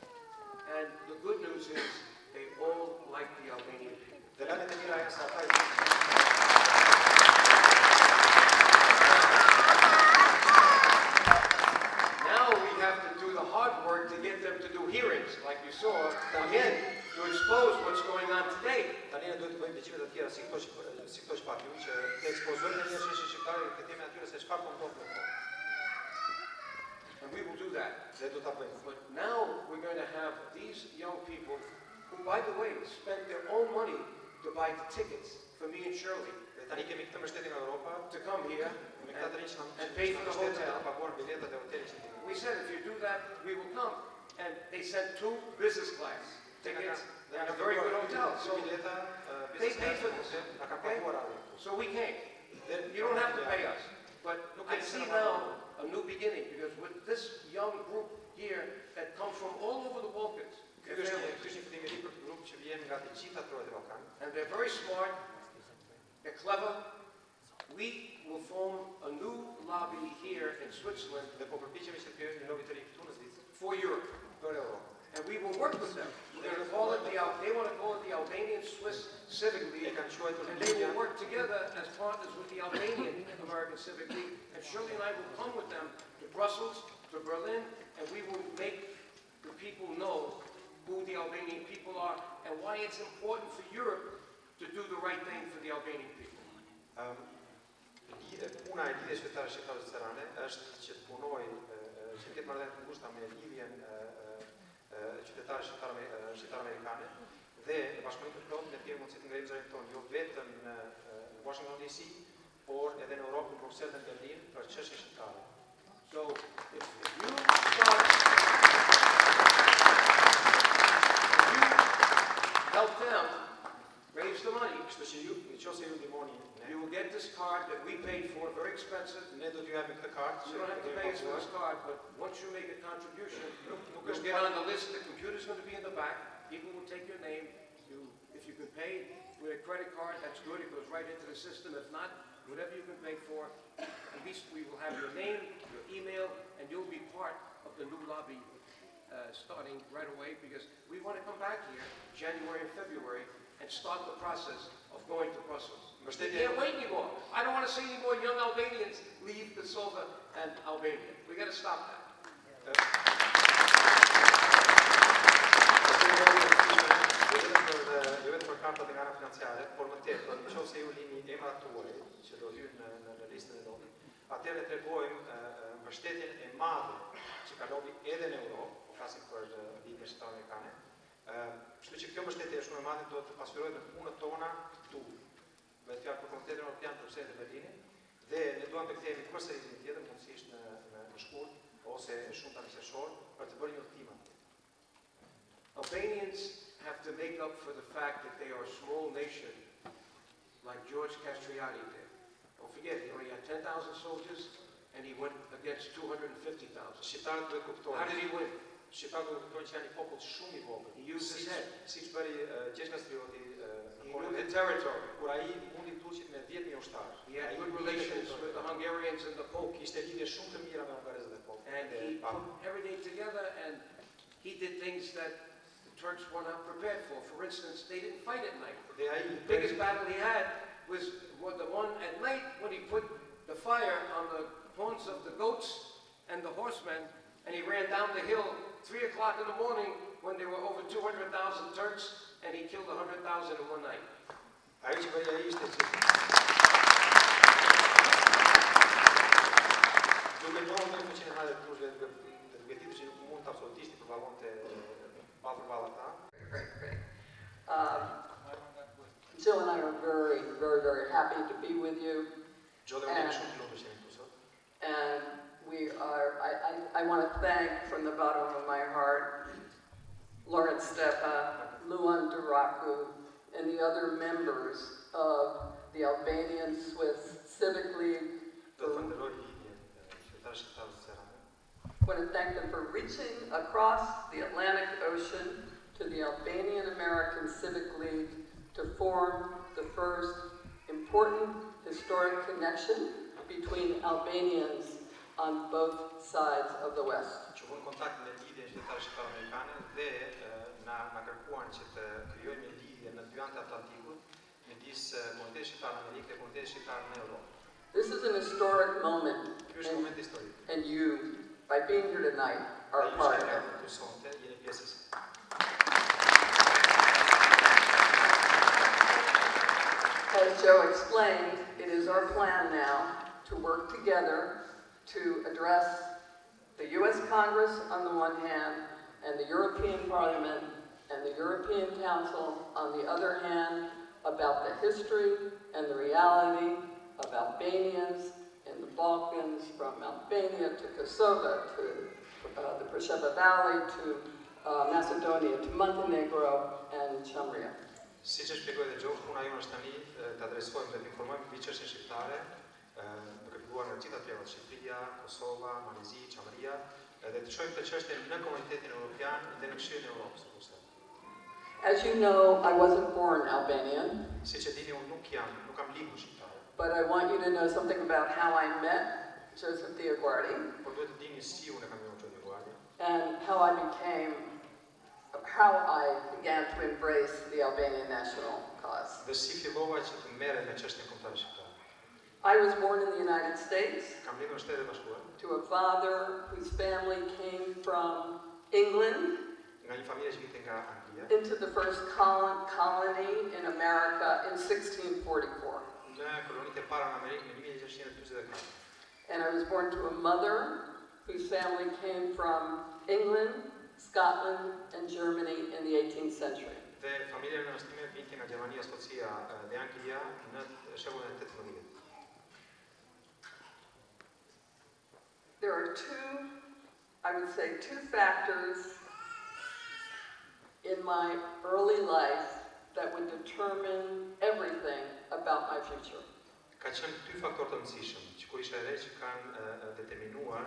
And the good news is they all like the Albanian people.
Dhe lajmet e mira janë se ata
Now we have to do the hard work to get them to do hearings, like you saw, again, to expose what's going on today.
Tani ne duhet të bëjmë dëgjime të tjera si këto shpatju që të ekspozojmë në një çështje shqiptare të temën atyre se çfarë po ndodh në kohë.
And we will do that.
Dhe do ta bëjmë.
But now we're going to have these young people who, by the way, spent their own money to buy the tickets for me and Shirley.
Dhe tani kemi këtë mbështetje nga Europa
to come here
and
pay for the hotel.
Paguar biletat e hotelit.
We said if you do that, we will come. And they sent 2 business class tickets and a very good hotel. So they paid for this. Okay? So we came. You don't have to pay us. But I see now a new beginning because with this young group here that come from all over the Balkans, and they're very smart, they're clever. We will form a new lobby here in Switzerland for Europe. And we will work with them. We're going to call it they want to call it the Albanian Swiss Civic League. And they will work together as partners with the Albanian American Civic League. And Shirley and I will come with them to Brussels, to Berlin, and we will make the people know who the Albanian people are and why it's important for Europe to do the right thing for the Albanian people.
Puna e lidhjes shqiptare shqiptare është që të punoj që ketë marrëdhënie të ngushta me lidhjen qytetarë shqiptar amerikane dhe në bashkëpunim të plotë ne kemi mundësi të ngrenim zërin tonë jo vetëm në Washington DC, por edhe në Europë, në Bruxelles dhe në Berlin për çështje shqiptare.
So if you start, if you help them raise the money, you will get this card that we paid for, very expensive.
Ne do t'ju japim këtë kartë.
You don't have to pay us for this card, but once you make a contribution, you'll get on the list. The computer's going to be in the back. People will take your name. If you can pay with a credit card, that's good. It goes right into the system. If not, whatever you can pay for, at least we will have your name, your email, and you'll be part of the new lobby starting right away because we want to come back here January and February and start the process of going to Brussels. We can't wait anymore. I don't want to see any more young Albanians leave Kosovo and Albania. We got to stop that.
Jo vetëm për kartat e ngara financiare, por më tepër, nëse ju lini emrat tuaj që do hyjnë në listën e lobit, atëherë tregojmë mbështetjen e madhe që ka lobi edhe në Europë, po flasim për ligën shqiptare amerikane. Kështu që kjo mbështetje është shumë e madhe, do të pasqyrohet në punët tona këtu. Me fjalë për Komitetin Evropian të Bruxellit dhe Berlinit, dhe ne duam të kthehemi përsëri një tjetër, mundësisht në shkurt ose shumë tani qershor, për të bërë një udhëtim atje.
Albanians have to make up for the fact that they are a small nation, like George Castriati did. Don't forget, he only had 10,000 soldiers, and he went against 250,000.
Shqiptarët duhet kuptojnë.
How did he win?
Shqiptarët duhet kuptojnë që janë një popull shumë i vogël.
He used his head.
Siç bëri Gjergj Kastrioti,
he knew the territory.
Kur ai mundi Turqit me 10.000 ushtarë.
He had good relations with the Hungarians and the Pope.
Kishte lidhje shumë të mira me hungarezët e Popit.
And he put everything together, and he did things that the Turks were not prepared for. For instance, they didn't fight at night.
De ahí,
The biggest battle he had was the one at night when he put the fire on the horns of the goats and the horsemen, and he ran down the hill 3 o'clock in the morning when there were over 200,000 Turks, and he killed 100,000 in one night.
aici vă este ce. După nou nu face cineva de plus de pregătit și mult absolutiști pe valonte patru balata.
Jill and I are very, very, very happy to be with you. And we are, I want to thank from the bottom of my heart Lawrence Stepa, Luan Duraku, and the other members of the Albanian Swiss Civic League. I want to thank them for reaching across the Atlantic Ocean to the Albanian American Civic League to form the first important historic connection between Albanians on both sides of the West.
Që vënë kontakt me lidhje qytetare shqiptare amerikane dhe na kërkuan që të krijojmë një lidhje në dy anët e Atlantikut midis komunitetit shqiptar në Amerikë dhe komunitetit shqiptar në Europë.
This is an historic moment, and you, by being here tonight, are a part of it. As Joe explained, it is our plan now to work together to address the U.S. Congress on the one hand, and the European Parliament and the European Council on the other hand, about the history and the reality of Albanians in the Balkans, from Albania to Kosovo, to the Preševa Valley, to Macedonia, to Montenegro, and Chamria.
Si që shpjegoj dhe Gjoh, puna jonë është tani të adresojmë dhe të informojmë mbi çështjen shqiptare, duke filluar nga gjitha pjesët, Shqipëria, Kosova, Malezi, Chamria, dhe të shohim këtë çështje në komunitetin evropian dhe në Këshillin e Evropës.
As you know, I wasn't born Albanian.
Si që dini, unë nuk kam lindur shqiptare.
But I want you to know something about how I met Jozef Dioguardi.
Por duhet të dini si unë kam njohur Dioguardi.
And how I began to embrace the Albanian national cause.
Dhe si fillova që të merrem me çështjen kombëtare shqiptare.
I was born in the United States
Kam lindur në Shtetet e Bashkuara.
to a father whose family came from England
Nga një familje që vinte nga Anglia.
into the first colony in America in 1644.
Në kolonitë e para në Amerikë në 1644.
And I was born to a mother whose family came from England, Scotland, and Germany in the 18th century.
Dhe familja e nënës time vinte nga Gjermania, Skocia dhe Anglia në shekullin e 18.
There are two factors in my early life that would determine everything about my future.
Ka qenë dy faktorë të rëndësishëm që kur isha e re që kanë determinuar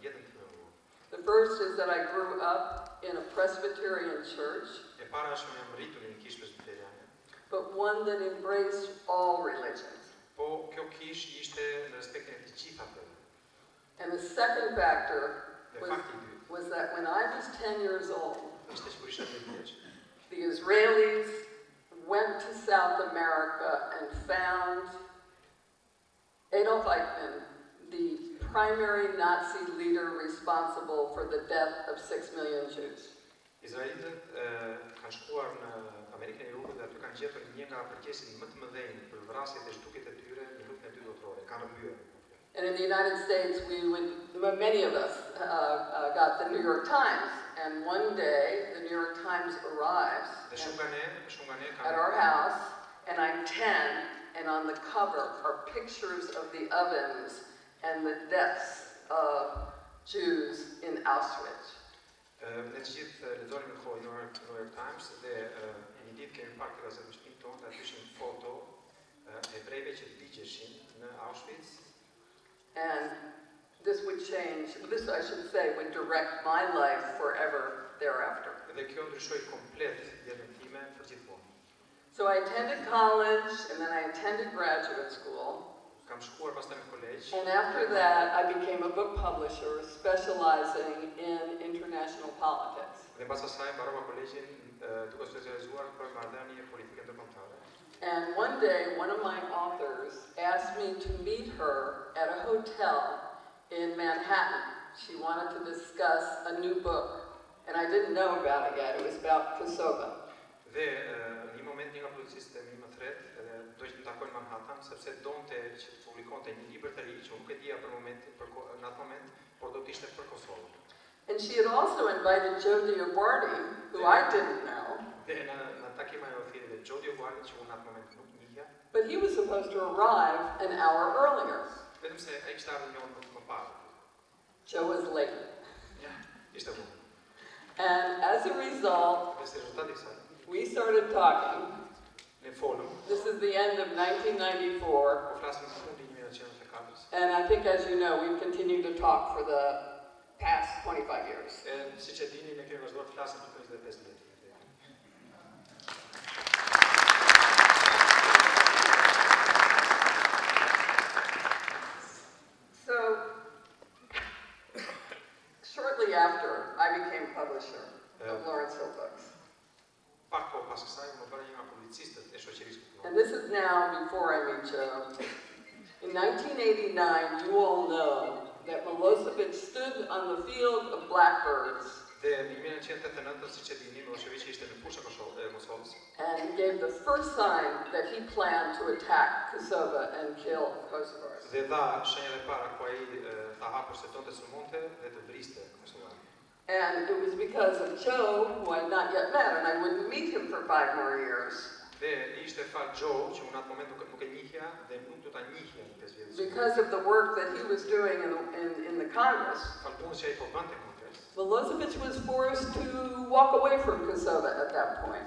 jetën time.
The first is that I grew up in a Presbyterian church,
E para është unë jam rritur në një kishë presbiteriane.
but one that embraced all religions.
Po kjo kishë ishte në respektin e të gjitha feve.
And the second factor
Dhe fakti i dytë
was that when I was 10 years old,
ishte që kur isha 10 vjeç.
the Israelis went to South America and found Adolf Eichmann, the primary Nazi leader responsible for the death of 6 million Jews.
Izraelitët kanë shkuar në Amerikën e Jugut dhe aty kanë gjetur një nga përqesit më të mëdhenj për vrasjet e shtukit e tyre në luftën e dytë botërore. Kanë rrëmbyer.
And in the United States, many of us got the New York Times. And one day, the New York Times arrives at our house, and I'm 10, and on the cover are pictures of the ovens and the deaths of Jews in Auschwitz.
Ne të gjithë lexonim në kohë New York Times dhe një ditë kemi parë këtë gazetë në shtëpinë tonë, aty ishin foto hebrejve që ligjeshin në Auschwitz.
And this would change, this I should say, would direct my life forever thereafter.
Dhe kjo ndryshoi komplet jetën time për gjithmonë.
So I attended college, and then I attended graduate school.
Kam shkuar pastaj në kolegj.
And after that, I became a book publisher specializing in international politics.
Dhe pas asaj mbarova kolegjin duke specializuar për marrëdhënie politike ndërkombëtare.
And one day, one of my authors asked me to meet her at a hotel in Manhattan. She wanted to discuss a new book, and I didn't know about it yet. It was about Kosovo.
Dhe në një moment një nga publicistët e mi më thret, do të takojnë në Manhattan sepse donte që të publikonte një libër të ri që unë nuk e dija për momentin, në atë moment, por do të ishte për Kosovën.
And she had also invited Jozef Dioguardi, who I didn't know.
Dhe në takim ajo thirrën dhe Jozef Dioguardi që unë në atë moment nuk njihja.
But he was supposed to arrive an hour earlier.
Vetëm se ai kishte ardhur një orë më parë.
Joe was late.
Ja, ishte vonë.
And as a result, we started talking. This is the end of 1994. And I think, as you know, we've continued to talk for the past 25 years. So, shortly after, I became publisher of Lawrence Hill Books. And this is now before I meet Joe. In 1989, you all know that Milosevic stood on the field of blackbirds and gave the first sign that he planned to attack Kosovo and kill Kosovars. And it was because of Joe, who I had not yet met, and I wouldn't meet him for 5 more years. Because of the work that he was doing in the Congress, Milosevic was forced to walk away from Kosovo at that point.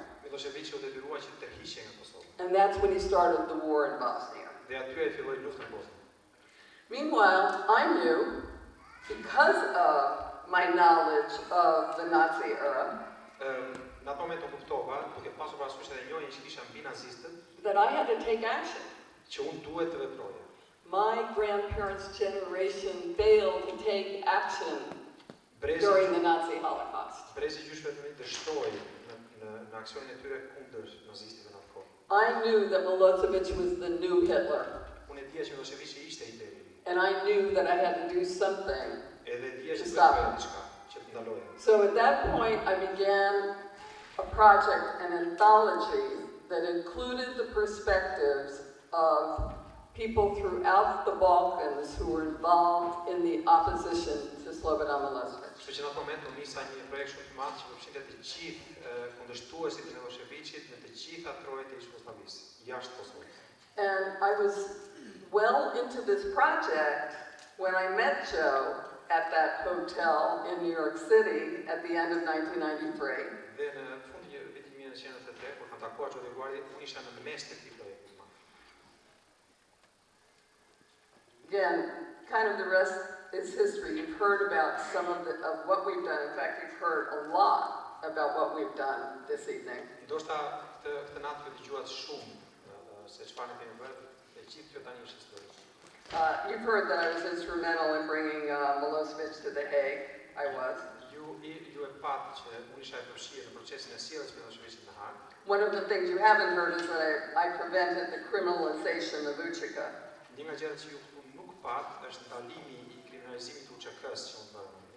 And that's when he started the war in Bosnia. Meanwhile, I knew, because of my knowledge of the Nazi era, that I had to take action. My grandparents' generation failed to take action during the Nazi Holocaust. I knew that Milosevic was the new Hitler. And I knew that I had to do something to stop him. So at that point, I began a project, an anthology, that included the perspectives of people throughout the Balkans who were involved in the opposition to Slobodan Milosevic. And I was well into this project when I met Joe at that hotel in New York City at the end of 1993. Again, kind of the rest is history. You've heard about some of what we've done. In fact, you've heard a lot about what we've done this evening. You've heard that I was instrumental in bringing Milosevic to The Hague. I was. One of the things you haven't heard is that I prevented the criminalization of UÇK.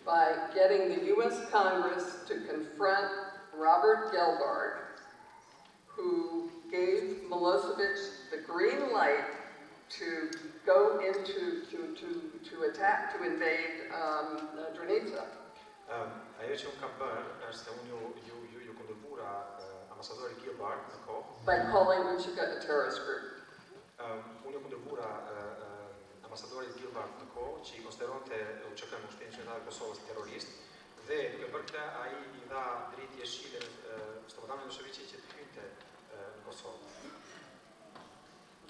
By getting the U.S. Congress to confront Robert Gelbart, who gave Milosevic the green light to go into, to attack, to invade Drenica. By calling UÇK a terrorist group.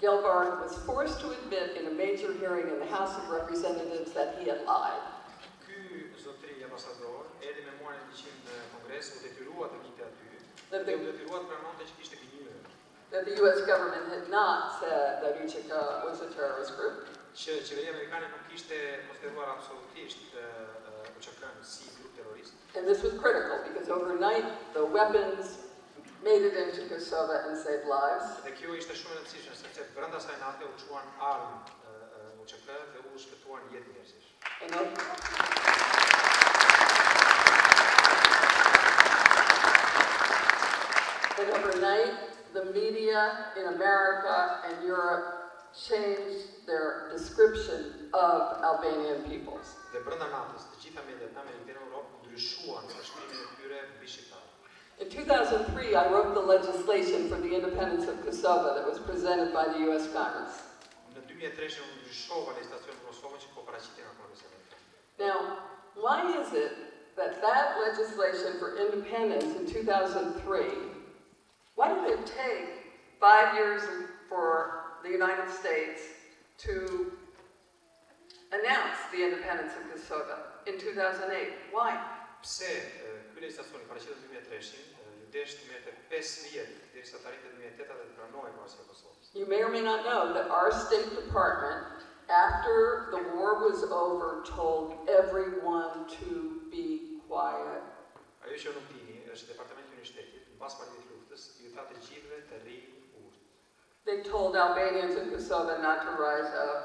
Gelbart was forced to admit in a major hearing in the House of Representatives that he had lied. that the US government had not said that UCHICA was a terrorist group.
Që qeveria amerikane nuk kishte konsideruar absolutisht UÇK-n si grup terrorist.
And this was critical because overnight the weapons made it into Kosovo and saved lives.
Dhe kjo ishte shumë e rëndësishme sepse brenda asaj nate u çuan armë UÇK dhe u shpëtuan jetë njerëzish.
And overnight, the media in America and Europe changed their description of Albanian peoples.
Dhe brenda natës, të gjitha mediat në Amerikën e Europë ndryshuan përshkrimin e tyre mbi shqiptarët.
In 2003, I wrote the legislation for the independence of Kosovo that was presented by the US Congress.
Në 2003 u ndryshova legjislacioni për Kosovën që po paraqitet nga Kongresi Amerikan.
Now, why is it that that legislation for independence in 2003, why did it take 5 years for the United States to announce the independence of Kosovo in 2008? Why?
Pse ky legjislacioni paraqitet në 2003-shin, ju desh të merrte 5 vjet derisa të arritej 2008 dhe të pranojë pavarësinë e Kosovës.
You may or may not know that our State Department, after the war was over, told everyone to be quiet.
Ajo që nuk dini është Departamenti i Shtetit, mbas parimit të luftës, ju tha të gjithëve të rrini urtë.
They told Albanians in Kosovo not to rise up.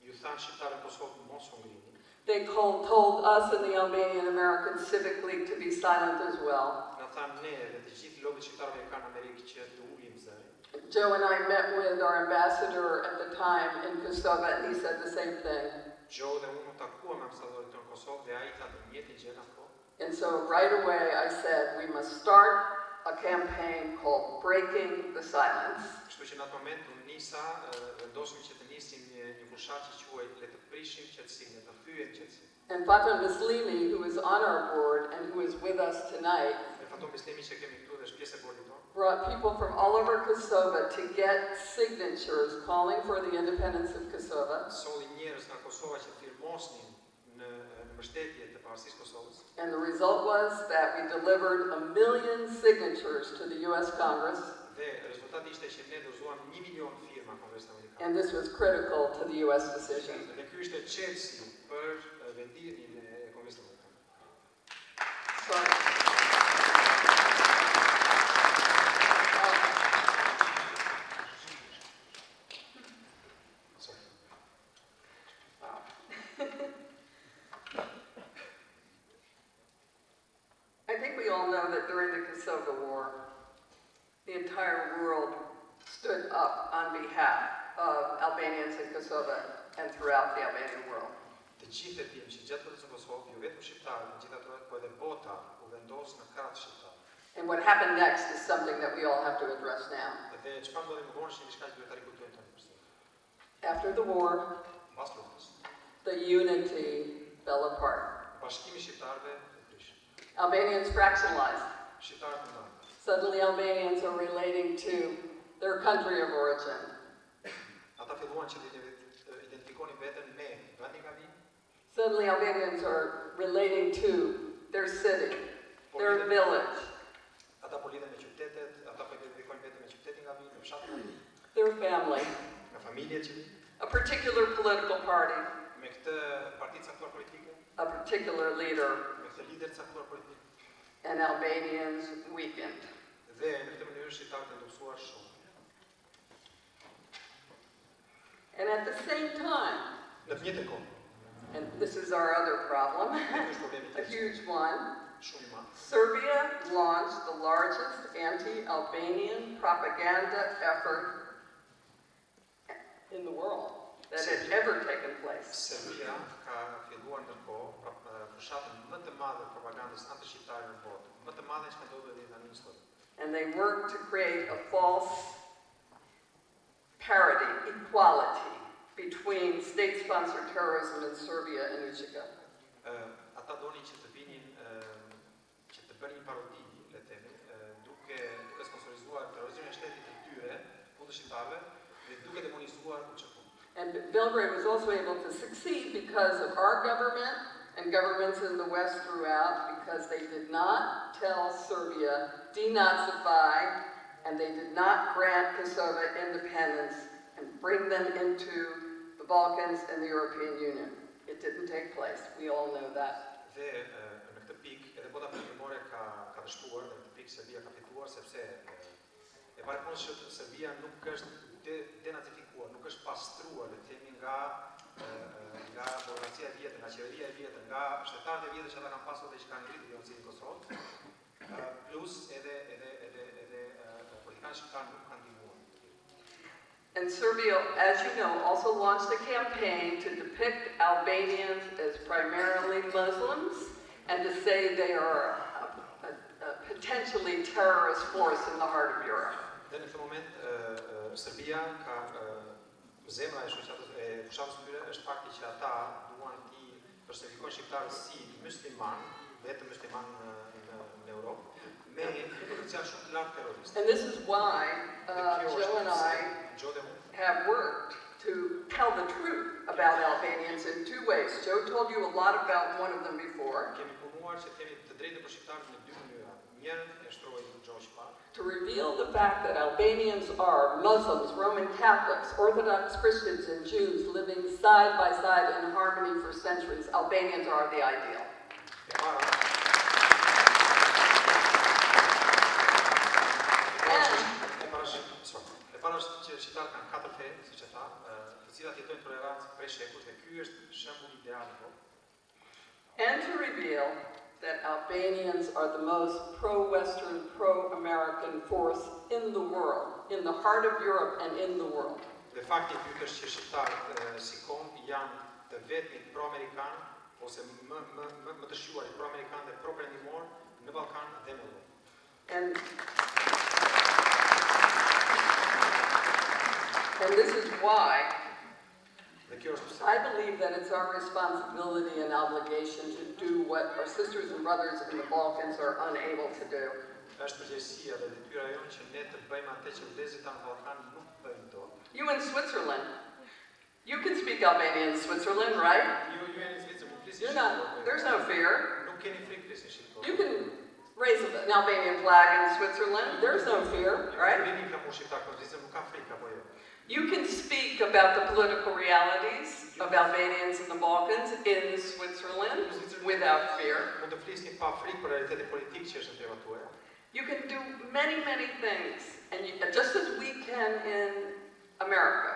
Ju thanë shqiptarëve në Kosovë mos u ngrini.
They told us in the Albanian American Civic League to be silent as well.
Na thanë ne dhe të gjithë lobit shqiptarëve kanë Amerikë që të ulim zërin.
Joe and I met with our ambassador at the time in Kosovo, and he said the same thing.
Joe dhe unë takuam ambasadorin tonë në Kosovë dhe ai tha të njëjtin gjë apo.
And so right away I said we must start a campaign called Breaking the Silence.
Kështu që në atë moment unë nisa vendosëm që të nisim një fushat që quhej le të prishim qetësinë, të thyejmë qetësinë.
And Fatma Muslimi, who is on our board and who is with us tonight, brought people from all over Kosovo to get signatures calling for the independence of Kosovo. And the result was that we delivered 1 million signatures to the US Congress. And this was critical to the US decision. I think we all know that during the Kosovo War, the entire world stood up on behalf of Albanians in Kosovo and throughout the Albanian world. And what happened next is something that we all have to address now. After the war, the unity fell apart. Albanians fractionalized. Suddenly Albanians are relating to their country of origin. Suddenly Albanians are relating to their city, their village, their family, a particular political party, a particular leader, and Albanians weakened. And at the same time, and this is our other problem, a huge one, Serbia launched the largest anti-Albanian propaganda effort in the world that had ever taken place. And they worked to create a false parity, equality between state-sponsored terrorism in Serbia and UCHICA. And Belgrade was also able to succeed because of our government and governments in the West throughout, because they did not tell Serbia, denazify and they did not grant Kosovo independence and bring them into the Balkans and the European Union. It didn't take place. We all know that.
Dhe në këtë pikë edhe bota perëndimore ka dështuar në këtë pikë Serbia ka fituar sepse e parakoshëm që Serbia nuk është denazifikuar, nuk është pastruar, le të themi nga burokracia e vjetër, nga qeveria e vjetër, nga shtetarët e vjetër që ata kanë pasur dhe që kanë ngritur vjollësinë në Kosovë, plus edhe politikanë shqiptarë nuk kanë ndihmuar.
And Serbia, as you know, also launched a campaign to depict Albanians as primarily Muslims and to say they are a potentially terrorist force in the heart of Europe.
Dhe në këtë moment Serbia ka zemra e fushatës tyre është fakti që ata duan t'i personifikojnë shqiptarët si musliman, vetëm musliman në Europë, me një potencial shumë të lartë terrorist.
And this is why Joe and I have worked to tell the truth about Albanians in two ways. Joe told you a lot about one of them before. To reveal the fact that Albanians are Muslims, Roman Catholics, Orthodox Christians, and Jews living side by side in harmony for centuries. Albanians are the ideal. And to reveal that Albanians are the most pro-Western, pro-American force in the world, in the heart of Europe and in the world.
Dhe fakti i dytë është që shqiptarët sikon janë të vetmit pro-amerikan ose më të shjuarit pro-amerikan dhe pro-perëndimor në Ballkan dhe në Europë.
And this is why I believe that it's our responsibility and obligation to do what our sisters and brothers in the Balkans are unable to do. You in Switzerland, you can speak Albanian in Switzerland, right? There's no fear. You can raise an Albanian flag in Switzerland, there's no fear, right? You can speak about the political realities of Albanians in the Balkans in Switzerland without fear. You can do many, many things, and just as we can in America.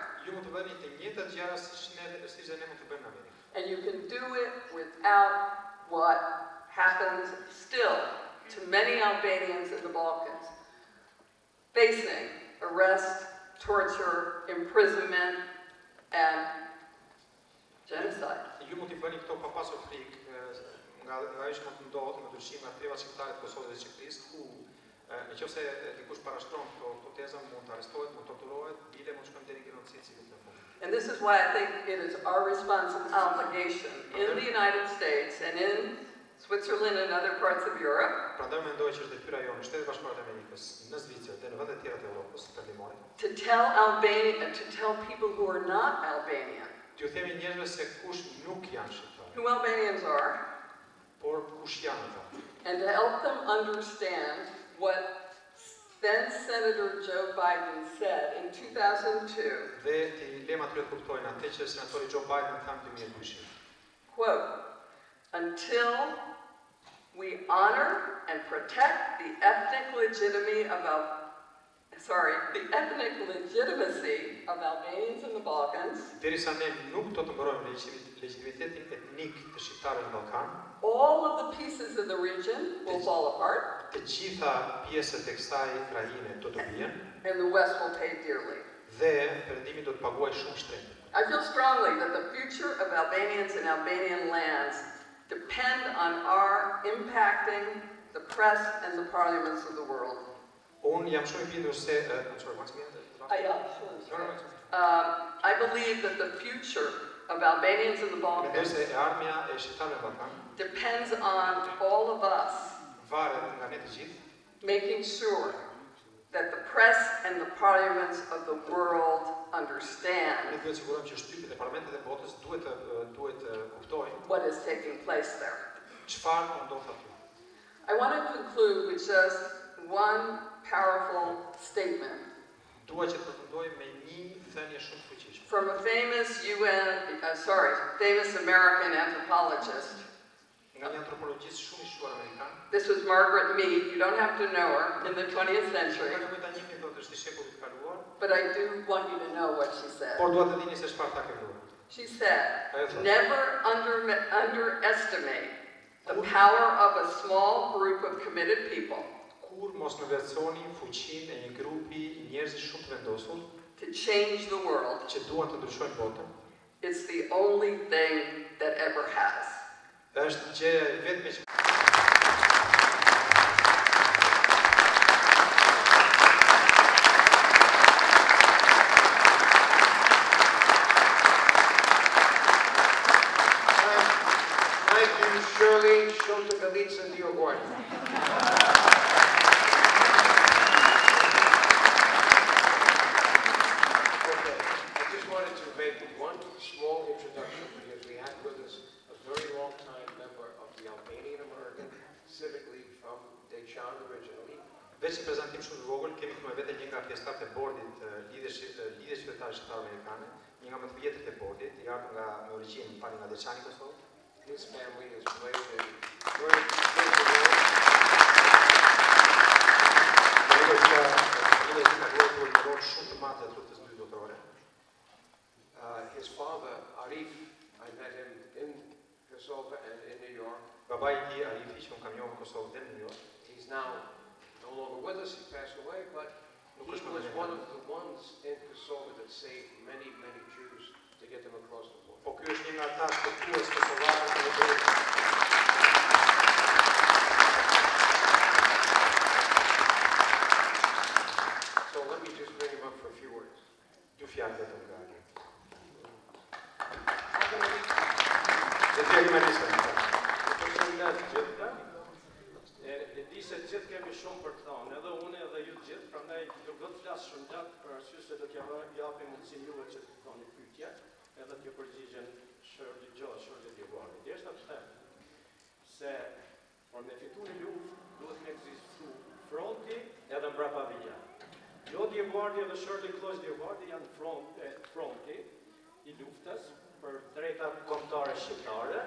And you can do it without what happens still to many Albanians in the Balkans, facing arrest, torture, imprisonment, and genocide.
Ju mund t'i bëni këto pa pasur frikë nga ajo që mund të ndodhë në ndryshim nga treva shqiptare të Kosovës dhe Shqipërisë, ku nëse dikush parashtron këto teza mund të arrestohet, mund të torturohet, bile mund të shkojmë deri në genocid si në fund.
And this is why I think it is our responsibility and obligation in the United States and in Switzerland and other parts of Europe.
Prandaj mendoj që është detyra jonë në Shtetet Bashkuara të Amerikës, në Zvicër dhe në vende të tjera të Evropës perëndimore.
To tell Albania, to tell people who are not Albanian.
T'ju themi njerëzve se kush nuk janë shqiptar.
Who Albanians are.
Por kush janë ata.
And to help them understand what then Senator Joe Biden said in 2002.
Dhe t'i lema atyre të kuptojnë atë që senatori Joe Biden thanë në 2002.
Quote, until we honor and protect the ethnic legitimacy of Albanians in the Balkans.
Derisa ne nuk do të mbrojmë legitimitetin etnik të shqiptarëve në Ballkan.
All of the pieces of the region will fall apart.
Të gjitha pjesët e kësaj krajine do të bien.
And the West will pay dearly.
Dhe perëndimi do të paguajë shumë shtrenjtë.
I feel strongly that the future of Albanians and Albanian lands depend on our impacting the press and the parliaments of the world.
Unë jam shumë I bindur se
I believe that the future of Albanians in the Balkans depends on all of us making sure that the press and the parliaments of the world understand what is taking place there. I want to conclude with just one powerful statement
Dua që të përfundoj me një thënie shumë fuqishme.
from a famous famous American anthropologist.
Nga një antropologjist shumë I shquar amerikan.
This was Margaret Mead. You don't have to know her in the 20th century.
Ka nevojë ta njihni thotë është I shekullit kaluar.
But I do want you to know what she said.
Por dua të dini se çfarë ta kërkuar.
She said, never underestimate the power of a small group of committed people
Kur mos në vlerësoni fuqinë e një grupi njerëzish shumë të vendosur
to change the world.
që duan të ndryshojnë botën.
It's the only thing that ever has.
Është gjëja e vetme që
Thank you, Shirley Dioguardi. Okay, I just wanted to make one small introduction because we had with us a very long-time member of the Albanian American Civic League from Daychan originally.
Veç një prezantim shumë I vogël, kemi këtu me vete një nga pjesëtarët e bordit lidhjes qytetare shqiptare amerikane, një nga më të vjetrit e bordit, I ardhur nga me origjinë pari nga Deçani Kosovë.
His family has played a very critical role. His father, Arif, I met him in Kosovo and in New York.
Babai I tij Arifi që unë kam njohur në Kosovë dhe në New York.
He's now no longer with us, he passed away, but he was one of the ones in Kosovo that saved many, many Jews to get them across the border.
Po ky është një nga ata shpëtues kosovarë që do
So let me just bring him up for a few words.
dy fjalë vetëm nga ai. Dhe të jemi me listën.
E di se gjithë kemi shumë për të thonë, edhe unë edhe ju gjithë, prandaj nuk do të flas shumë gjatë për arsye se do t'ja japim mundësinë juve që të thoni pyetje, edhe t'ju përgjigjen Shirley Dioguardi. Deshta të them se për me fitu një luftë duhet me ekzistu fronti edhe mbrapavia. Jo Dioguardi edhe Shirley Dioguardi janë fronti I luftës për drejtat kombëtare shqiptare,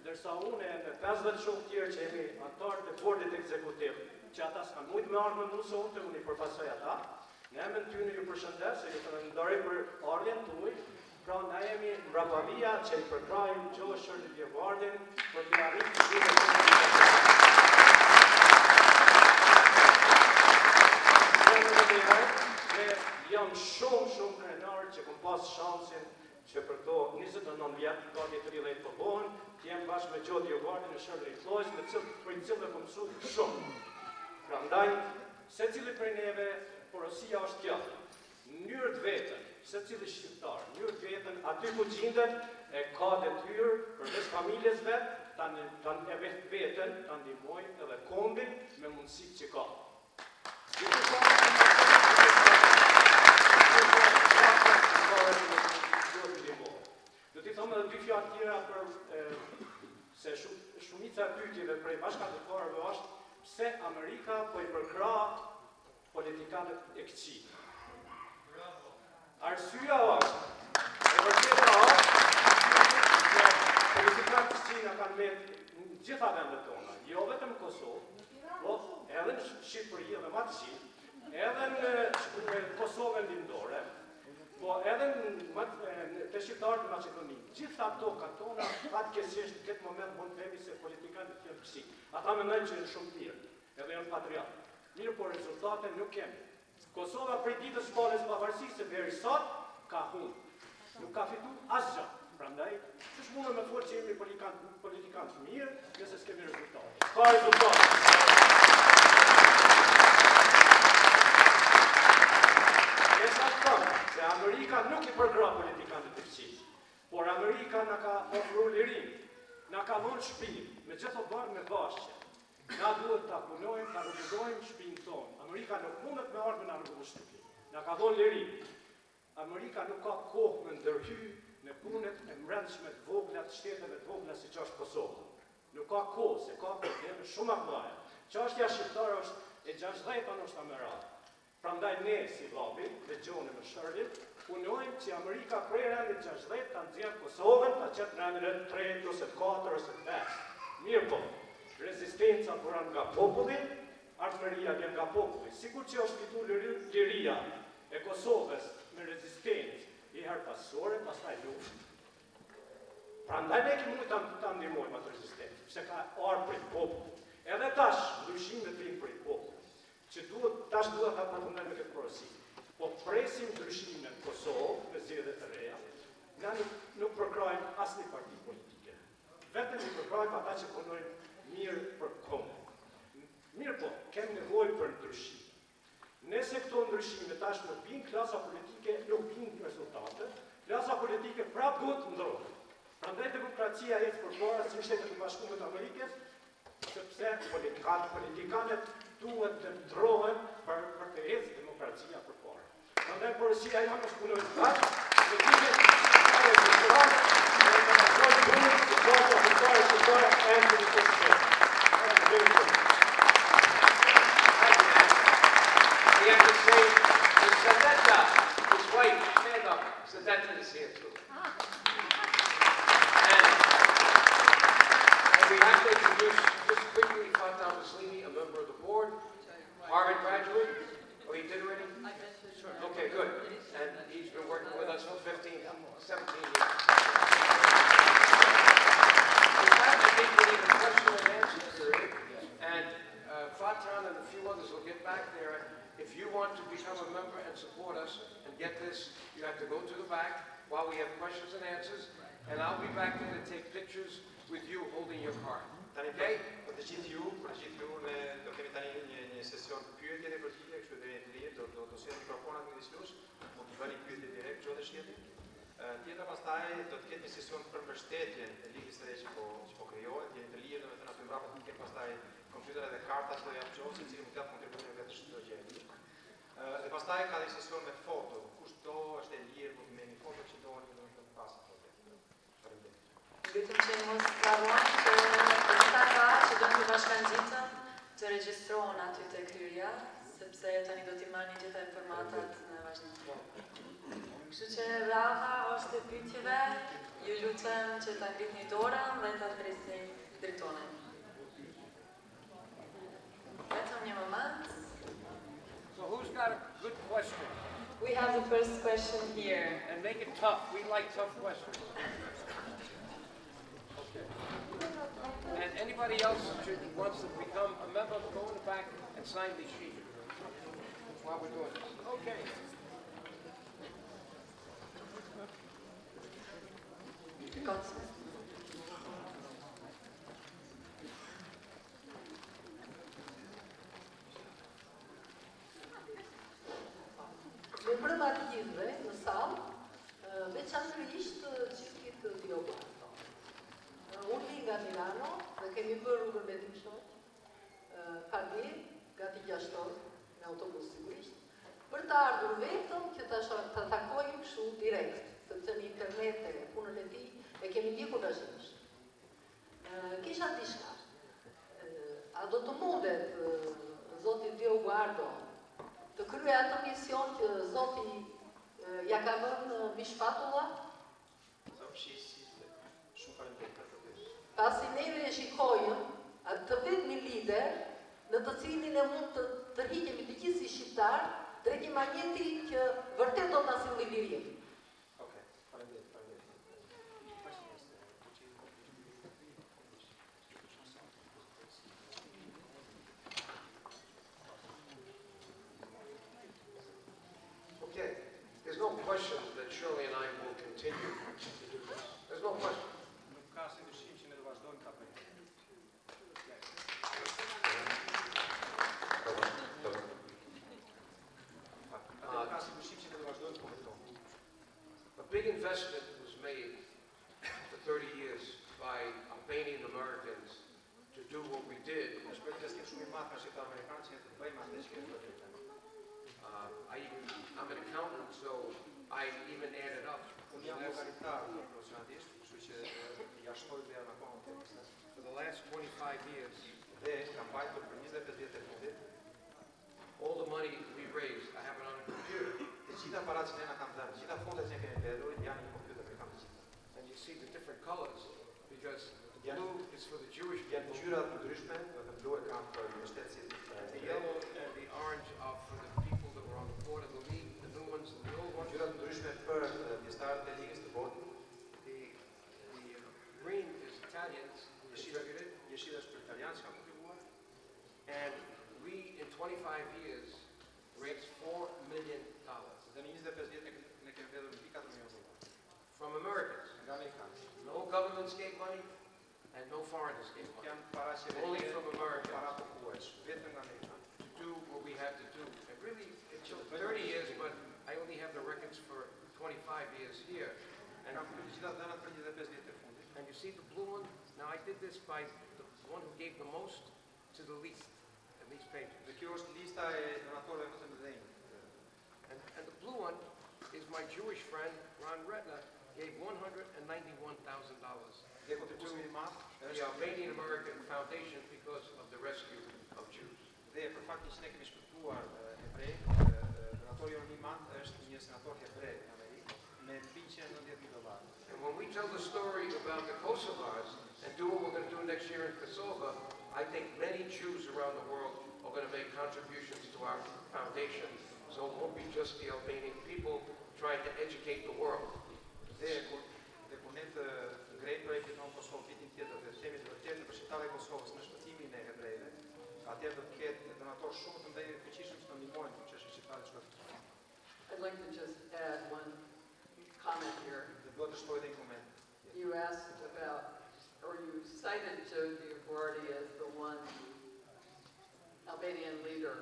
ndërsa unë me 50 shumë tjerë që jemi antarë të bordit ekzekutiv, që ata s'kan mujtë me ardhë më sonte, unë I përfaqësoj ata, në emrin tyre ju përshëndes, se ju falenderoj për ardhjen tuaj. Pra na jemi mbrapavia që I përkrajmë Shirley Dioguardin për të arritur dhe jam shumë krenar që kom pas shansin që për këto 29 vjetë, gati 30 përbohen, të jem bashkë me Jozef Dioguardi në Shirley për cilë kom mësu shumë. Pra ndaj, se cili prej neve, porosia është kjo, njërët vetën, se cili shqiptar, njërët vetën, aty ku gjindet, e ka detyrë përveç familjes vetë, ta e vetën, ta ndihmoj edhe kombin me mundësit që ka. Do t'i thomë edhe dy fjalë tjera për se shumica e pyetjeve prej bashkëpunëtorëve është pse Amerika po I përkra politikanët e këqij. Arsyeja është, e vërteta është, politikanët e këqij na kanë vetë në gjitha vendet tona, jo vetëm në Kosovë, po edhe në Shqipëri edhe më të gjithë, edhe në Kosovën lindore, po edhe të shqiptarët në Maqedoni. Gjithë ato kantona, fatkeqësisht në këtë moment mund të themi se politikanët janë këqij. Ata mendojnë që janë shumë mirë, edhe janë patriotë. Mirë, por rezultate nuk kemi. Kosova prej ditës së parë së pavarësisë deri sot ka humbur. Nuk ka fituar asgjë. Prandaj, ç'është mundur me folë që jemi politikanë të mirë, nëse s'kemi rezultate. Ka rezultate. Se Amerika nuk I përkra politikanët e këqij, por Amerika na ka ofruar lirin, na ka dhënë shtëpi, me gjithë bërë me bashkë. Na duhet ta punojmë, ta rrugëzojmë shtëpinë tonë. Amerika nuk mundet me ardhmë na rrugëzojë shtëpi. Na ka dhënë lirin. Amerika nuk ka kohë me ndërhy në punët e mbrëmshme të vogla të shteteve të vogla siç është Kosova. Nuk ka kohë, se ka probleme shumë të mëdha. Çështja shqiptare është e 60 ndoshta më radh. Prandaj ne si lobin, dhe gjone më shërdit, punojmë që Amerika prej rendit 60 të nxjerrë Kosovën, të qëtë rendin e 3 ose 4 ose 5. Mirë po, rezistenca buran nga populli, ardhmëria vjen nga populli. Sikur që është fitu liria e Kosovës me rezistencë i herë pasore, pastaj luftë. Prandaj ne kemi mund të ndihmojmë atë rezistencë, pse ka ardhur prej popullit. Edhe tash ndryshimet vinë prej popullit, që tash duhet ta përfundojmë me këtë porosi. Po presim ndryshime në Kosovë, me zgjedhje të reja, nga nuk përkrojmë asnjë parti politike. Vetëm i përkrojmë ata që punojnë mirë për kombë. Mirë po, kemi nevojë për ndryshim. Nëse këto ndryshime tash nuk vinë, klasa politike nuk vinë rezultate, klasa politike prapë duhet të ndrohet. Prandaj demokracia jetë përpara si Shtetet e Bashkuara të Amerikës, sepse politikanët duhet të ndrohen për të ecë demokracia përpara. Prandaj porosia jam është punoj tash, me dije e kulturale, dhe të pasojë punën të forca fitore e në Kosovë.
We have to say, Sadetta, his wife, stand up. Sadetta is here too. And we have to introduce just quickly Fatah Muslimi, a member of the board, Harvard graduate. Oh, he did already? I did. Sure. Okay, good. And he's been working with us for 17 years. We have to think we need a question and answer period. And Fatah and a few others will get back there. If you want to become a member and support us and get this, you have to go to the back while we have questions and answers. And I'll be back there to take pictures with you holding your card. Okay?
Për të gjithë ju do kemi tani një sesion pyetje dhe përgjigje, kështu deri në lirë, do sjell mikrofonat midis jush, mund të bëni pyetje direkt çdo dëshirë. Tjetër pastaj do të ketë një sesion për mbështetjen e ligjes së re që po krijohet, jeni të lirë, domethënë aty mbrapa do të ketë pastaj kompjuterat dhe kartat që janë çosë, secili mund të jap kontributin vetë çdo gjë. Dhe pastaj ka një sesion me foto, kushdo është e lirë, mund të merrni foto që doni, domethënë pas.
Vetëm që mos harroni që ata që do të bashkangjitën të regjistrohen aty tek hyrja, sepse tani do t'i marrin gjitha informatat në vazhdim. Kështu që rradha është e pyetjeve, ju lutem që ta ngritni dorën dhe ta thresni drejtonin. Vetëm një moment.
So who's got a good question?
We have the first question here.
And make it tough. We like tough questions. And anybody else who wants to become a member, go in the back and sign the sheet while we're doing this. Okay.
Në brëma të gjithve në salë, veçanërisht çiftit Dioguardi. Unë vi nga Milano dhe kemi bërë rrugën me tim shoq, pagi, gati 6 orë, me autobus sigurisht, për të ardhur vetëm që të takojmë kështu direkt, sepse në internet e punën e tij e kemi ndjekur dashimisht. Kisha diçka. A do të mundet zoti Dioguardi të kryej atë mision që zoti ja ka vënë mbi shpatulla? Pasi neve e shikojmë atë të vetmi lider në të cilin e mund të tërhiqemi të gjithë si shqiptar drejt një magneti që vërtet do ta sillë lirinë.
Okej, faleminderit.
Okay, there's no question that Shirley and I will continue to do this. There's no question. A big investment was made for 30 years by Albanian Americans to do what we did. I'm an accountant, so I even added up. For the last 25 years, all the money we raised,
Gjitha paratë që ne na kanë dhënë, gjitha fondet që ne kemi mbledhur janë në kompjuter, ne kanë të gjitha.
And you see the different colors because the blue is for the Jewish
Janë
people,
ngjyra të ndryshme, vetëm blu e kanë për mbështetësit
and the yellow and the orange are for the people that were on the board of the league, the new ones and the old ones.
Ngjyra të ndryshme për pjesëtarët e ligës të botë.
The green is Italians,
Jeshila është për italianë që kanë kontribuar.
and we in 25 years raised $4 million
Dhe në 25 vjet ne kemi mbledhur mbi 4 milionë dollar
from Americans.
nga amerikanët.
No governments gave money and no foreigners gave money.
Janë para
Only
qeverie,
from America
para popullore, vetëm nga amerikanët.
to do what we had to do. And really, it took 30 years, but I only have the records for 25 years here.
E kam për të gjitha dhënat për 25 vjet të fundit.
And you see the blue one? Now I did this by the one who gave the most to the least pages.
Dhe kjo është lista e donatorëve më të mëdhenj.
And the blue one is my Jewish friend, Ron Retna, gave $191,000
Dhe kontribuimi i madh
to the
është
Albanian American Foundation because of the rescue of Jews.
dhe për faktin që ne kemi shpëtuar hebrej, donatori jonë i madh është një senator hebrej në Amerikë me $590,000.
And when we tell the story about the Kosovars and do what we're going to do next year in Kosovo, I think many Jews around the world are going to make contributions to our foundation. So it won't be just the Albanian people trying to educate the world.
Dhe kur ne të ngrejmë projektin në Kosovë vitin tjetër dhe themi të vërtetë për shqiptarët e Kosovës në shpëtimin e hebrejve, atëherë do të ketë donatorë shumë të mëdhenj dhe të fuqishëm që të ndihmojnë për çështën shqiptare të shpëtimit.
I'd like to just add one comment here.
Dhe dua të shtoj edhe një koment.
You asked about, or you cited Jozef Dioguardi as the one Albanian leader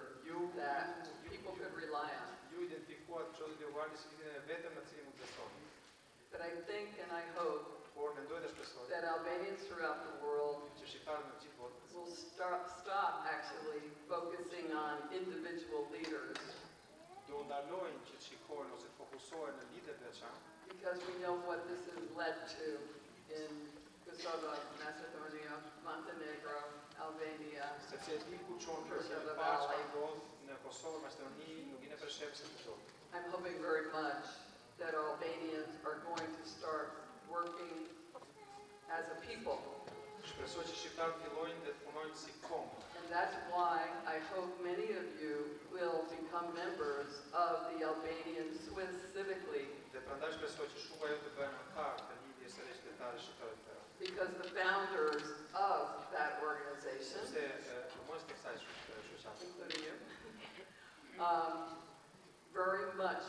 that people could rely on.
Ju identifikuat Jozef Dioguardi si lidin e vetëm në cilin mund të besoni.
But I think and I hope
Por mendoj dhe shpresoj
that Albanians throughout the world
që shqiptarët në gjithë botën
will stop actually focusing on individual leaders
do ndalojnë që të shikojnë ose të fokusohen në lider të veçantë,
because we know what this has led to in Kosovo, Macedonia, Montenegro, Albania.
sepse di ku çon për
Kosovo
të parë
Valley.
çfarë ndodh në Kosovë, Maqedoni, nuk i në përshepse të çon.
I'm hoping very much that Albanians are going to start working as a people.
Shpresoj që shqiptarët fillojnë dhe të punojnë si kombë.
And that's why I hope many of you will become members of the Albanian Swiss Civic League,
Dhe prandaj shpresoj që shumë ajo të bëhen anëtarë të lidhjes së qytetarë shqiptarë të tjerë.
because the founders of that organization,
Sepse përmos të kësaj shoqate,
including you, very much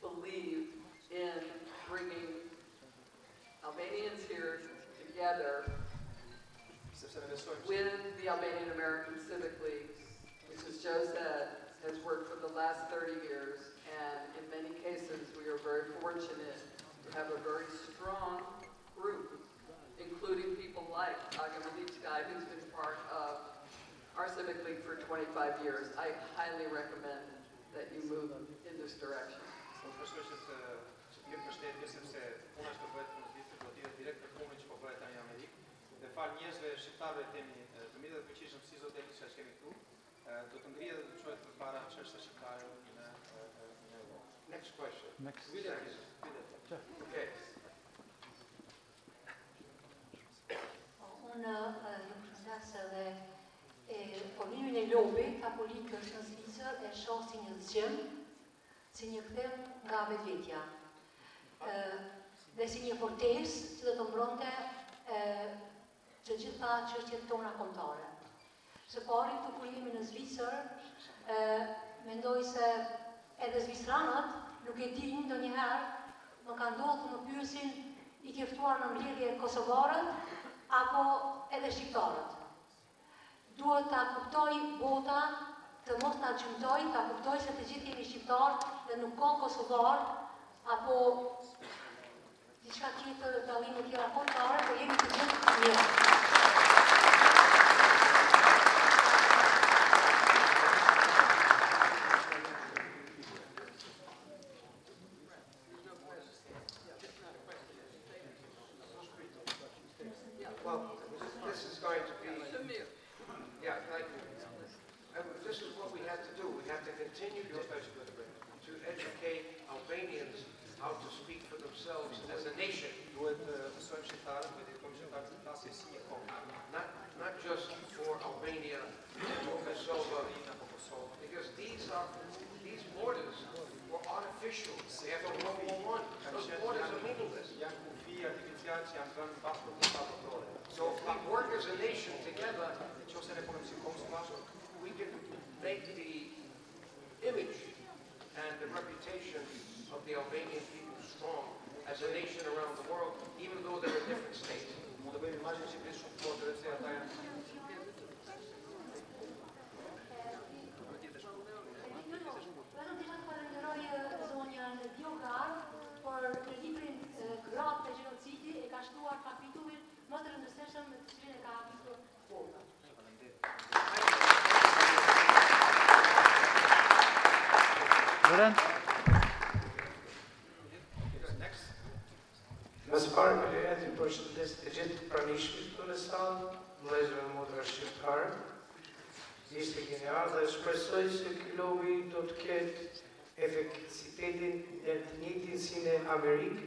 believe in bringing Albanians here together
sepse ne besojmë
with the Albanian American Civic League, which, as Joe said, has worked for the last 30 years, and in many cases we are very fortunate to have a very strong group, including people like Agamaditska, who's been part of our Civic League for 25 years. I highly recommend that you move in this direction.
Shpresoj që të jep mbështetje sepse puna që do bëhet në vitin do të jetë direkt për punën që po bëhet tani në Amerikë. Dhe fal njerëzve shqiptarëve temi të mirë dhe të fuqishëm si zoti Elisa që kemi këtu, do të ngrihet dhe të çohet përpara çështës shqiptare në Europë.
Next question.
Okay.
Unë ju përshëndes edhe formimin e lobit apo ligës në Zvicër e shoh si një zgjëm, si një kthim nga vetvetja. Dhe si një fortesë që do të mbronte të gjitha çështjet tona kombëtare. Së pari këtu kur jemi në Zvicër, mendoj se edhe zvicranët nuk e dinë ndonjëherë, më ka ndodhur më pyesin i ke ftuar në mbledhje kosovarët apo edhe shqiptarët. Duhet ta kuptoj bota, të mos ta gjymtoj, ta kuptoj se të gjithë jemi shqiptarë dhe nuk ka kosovar apo diçka tjetër, dallime tjera kombëtare, por jemi të gjithë mirë.
Well, this is going to be, yeah, thank you. This is what we have to do. We have to continue to educate not just for Albania or Kosovo, because these borders were artificial after World War I. Those borders are meaningless. So if we work as a nation together, we can make the image and the reputation of the Albanian people strong as a nation around the world, even though they're in different states.
Por në librin Gratë e Gjenocidi e ka shkruar kapitullin më të rëndësishëm me të cilin e ka habitur bota.
Mas parë me leja të përshëndes të gjithë pranishmit të në stalë, vëllezërve dhe motra shqiptarë. Ishte genial dhe shpresoj se ky lobi do të ketë efektivitetin e të njëjtin si në Amerikë,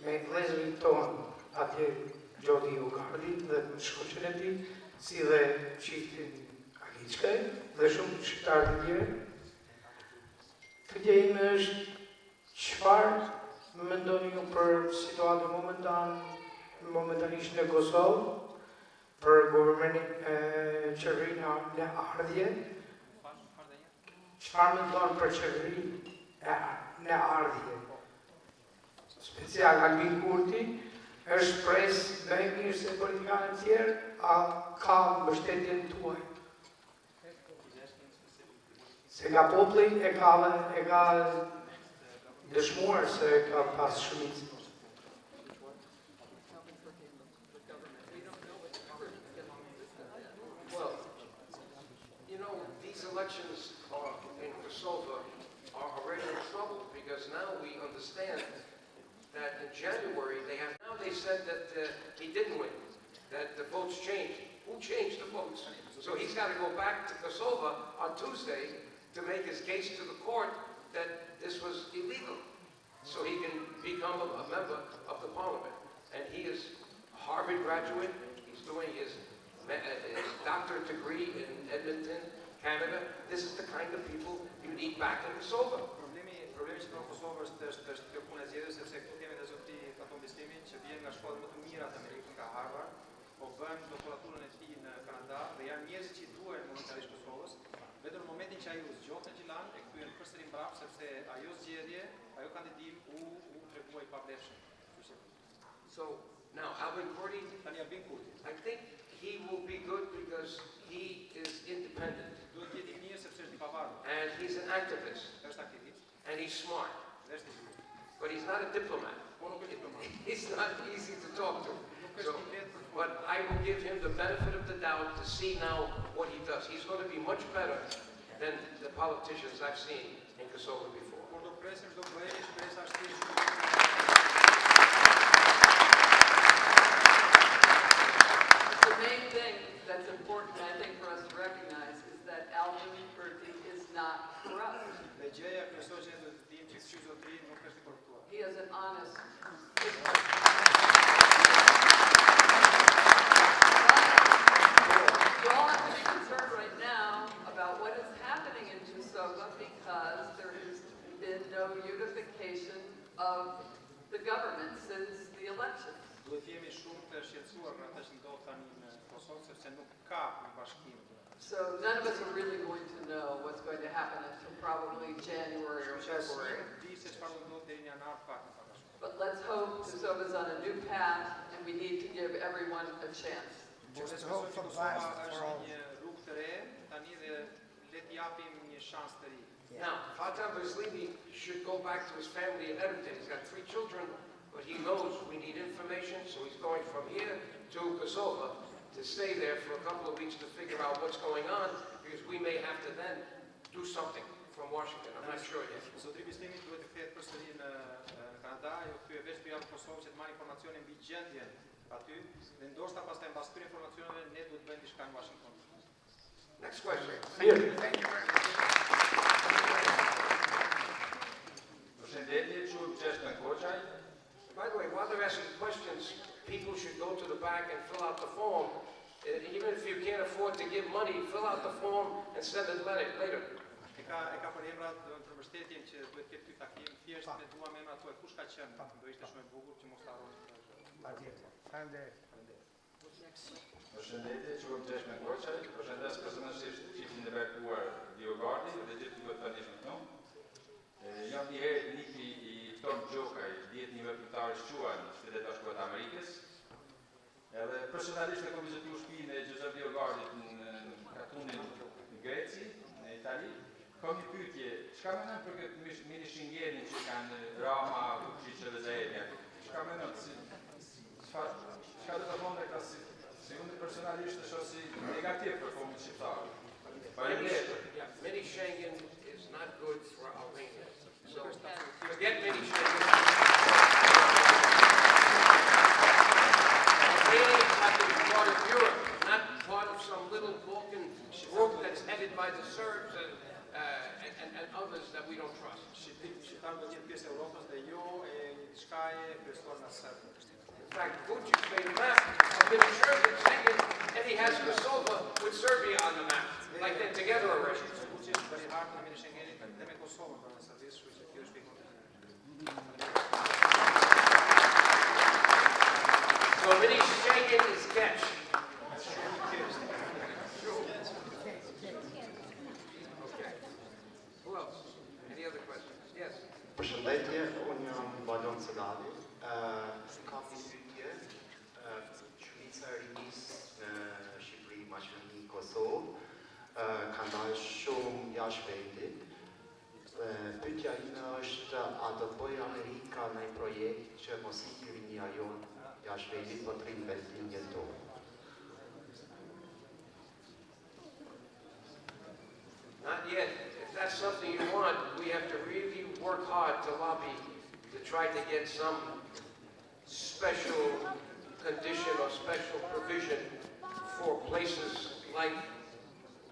me vëllezërit tonë atje Jozef Dioguardi dhe shoqën e tij, si dhe çiftin Aliçkaj dhe shumë shqiptarë të tjerë. Pyetja ime është çfarë mendoni ju për situatën momentanisht në Kosovë, për guvernimin qeverinë në ardhje? Çfarë mendon për qeverinë në ardhje? Special Albin Kurti është shpresë më e mirë se politikanët tjerë, a ka mbështetjen tuaj? Se nga populli e ka dëshmuar se ka pas shumicë.
Well, you know, these elections in Kosovo are already in trouble because now we understand that in January now they said that he didn't win, that the votes changed. Who changed the votes? So he's got to go back to Kosovo on Tuesday to make his case to the court that this was illegal, so he can become a member of the parliament. And he is a Harvard graduate. He's doing his doctorate degree in Edmonton, Canada. This is the kind of people you need back in Kosovo.
Problemi që në Kosovë është kjo punë e zgjedhjes, sepse këtu kemi dhe zoti Katon Bistimin që vjen nga shkollat më të mira të Amerikës, nga Harvard, po bën doktoraturën e tij në Kanada dhe janë njerëz që duhen momentarisht Kosovës, vetëm në momentin që ai u zgjodh në Gjilan e kthyen përsëri mbrapa, sepse ajo zgjedhje, ajo kandidim u tregua i pavlefshëm.
So now Albin Kurti, I think he will be good because he is independent. And he's an activist. And he's smart. But he's not a diplomat. He's not easy to talk to. So, but I will give him the benefit of the doubt to see now what he does. He's going to be much better than the politicians I've seen in Kosovo before.
The main thing that's important, I think, for us to recognize is that Albin Kurti is not corrupt. He is an honest You all have to be concerned right now about what is happening in Kosovo because there has been no unification of the government since the election. So none of us are really going to know what's going to happen until probably January or February. But let's hope Kosovo's on a new path and we need to give everyone a chance.
Just hope for the best for all.
Now, Fatah Baslimi should go back to his family in Edmonton. He's got 3 children, but he knows we need information, so he's going from here to Kosovo to stay there for a couple of weeks to figure out what's going on, because we may have to then do something from Washington. I'm not sure yet.
Zotri Bislimi duhet të kthehet përsëri në Kanada, ju kthye veç për javë Kosovës që të marrë informacione mbi gjendjen aty, dhe ndoshta pastaj mbas këtyre informacioneve ne duhet të bëjmë diçka në Washington.
Next question.
Thank you very much.
By the way, while they're asking questions, people should go to the back and fill out the form. Even if you can't afford to give money, fill out the form and send it later.
E ka për emrat përmbështetjen që duhet ketë ky takim, thjesht ne duam emrat tuaj kush ka qenë, do ishte shumë e bukur që mos ta harroni.
Faleminderit.
Përshëndetje, quhem Gjeshme Goçaj, përshëndes personalisht çiftin e bekuar Dioguardi dhe gjithë ju të tani këtu. Jam një herë niki I Tom Gjokaj, 10 një veprimtar shquar në Shtetet Bashkuara të Amerikës. Edhe personalisht e kam vizituar shtëpinë e Jozef Dioguardit në Katunin në Greci, në Itali. Kam një pyetje, çka mendon për këtë mini Schengenin që kanë Rama, Vučić dhe Zaevi? Çka mendon çka do të thonë këta si unë personalisht e shoh si negativ për kombin shqiptar.
Mini Schengen is not good for Albania. So forget mini Schengen. Albania has to be part of Europe, not part of some little Balkan group that's headed by the Serbs and others that we don't trust.
Shqiptarët do të jetë pjesë e Europës dhe jo e një diçka e kryesuar nga serbët.
In fact, Vučić made a map of mini Schengen and he has Kosovo with Serbia on the map. Like they're together already.
Vučić bëri hartën e mini Schengenit dhe me Kosovën për në Serbisë, kështu që kjo është pikë.
So mini Schengen is catch. Who else? Any other questions? Yes.
Përshëndetje, unë jam Balon Cedali. Kam një pyetje, Zvicërimisë në Shqipëri, Maqedoni, Kosovë, ka ndalë shumë jashtë vendit. Pyetja ime është, a do bëjë Amerika në një projekt që mos ikë rinja jonë jashtë vendit, po të rinë vendinjen tonë?
Not yet. If that's something you want, we have to really work hard to lobby to try to get some special condition or special provision for places like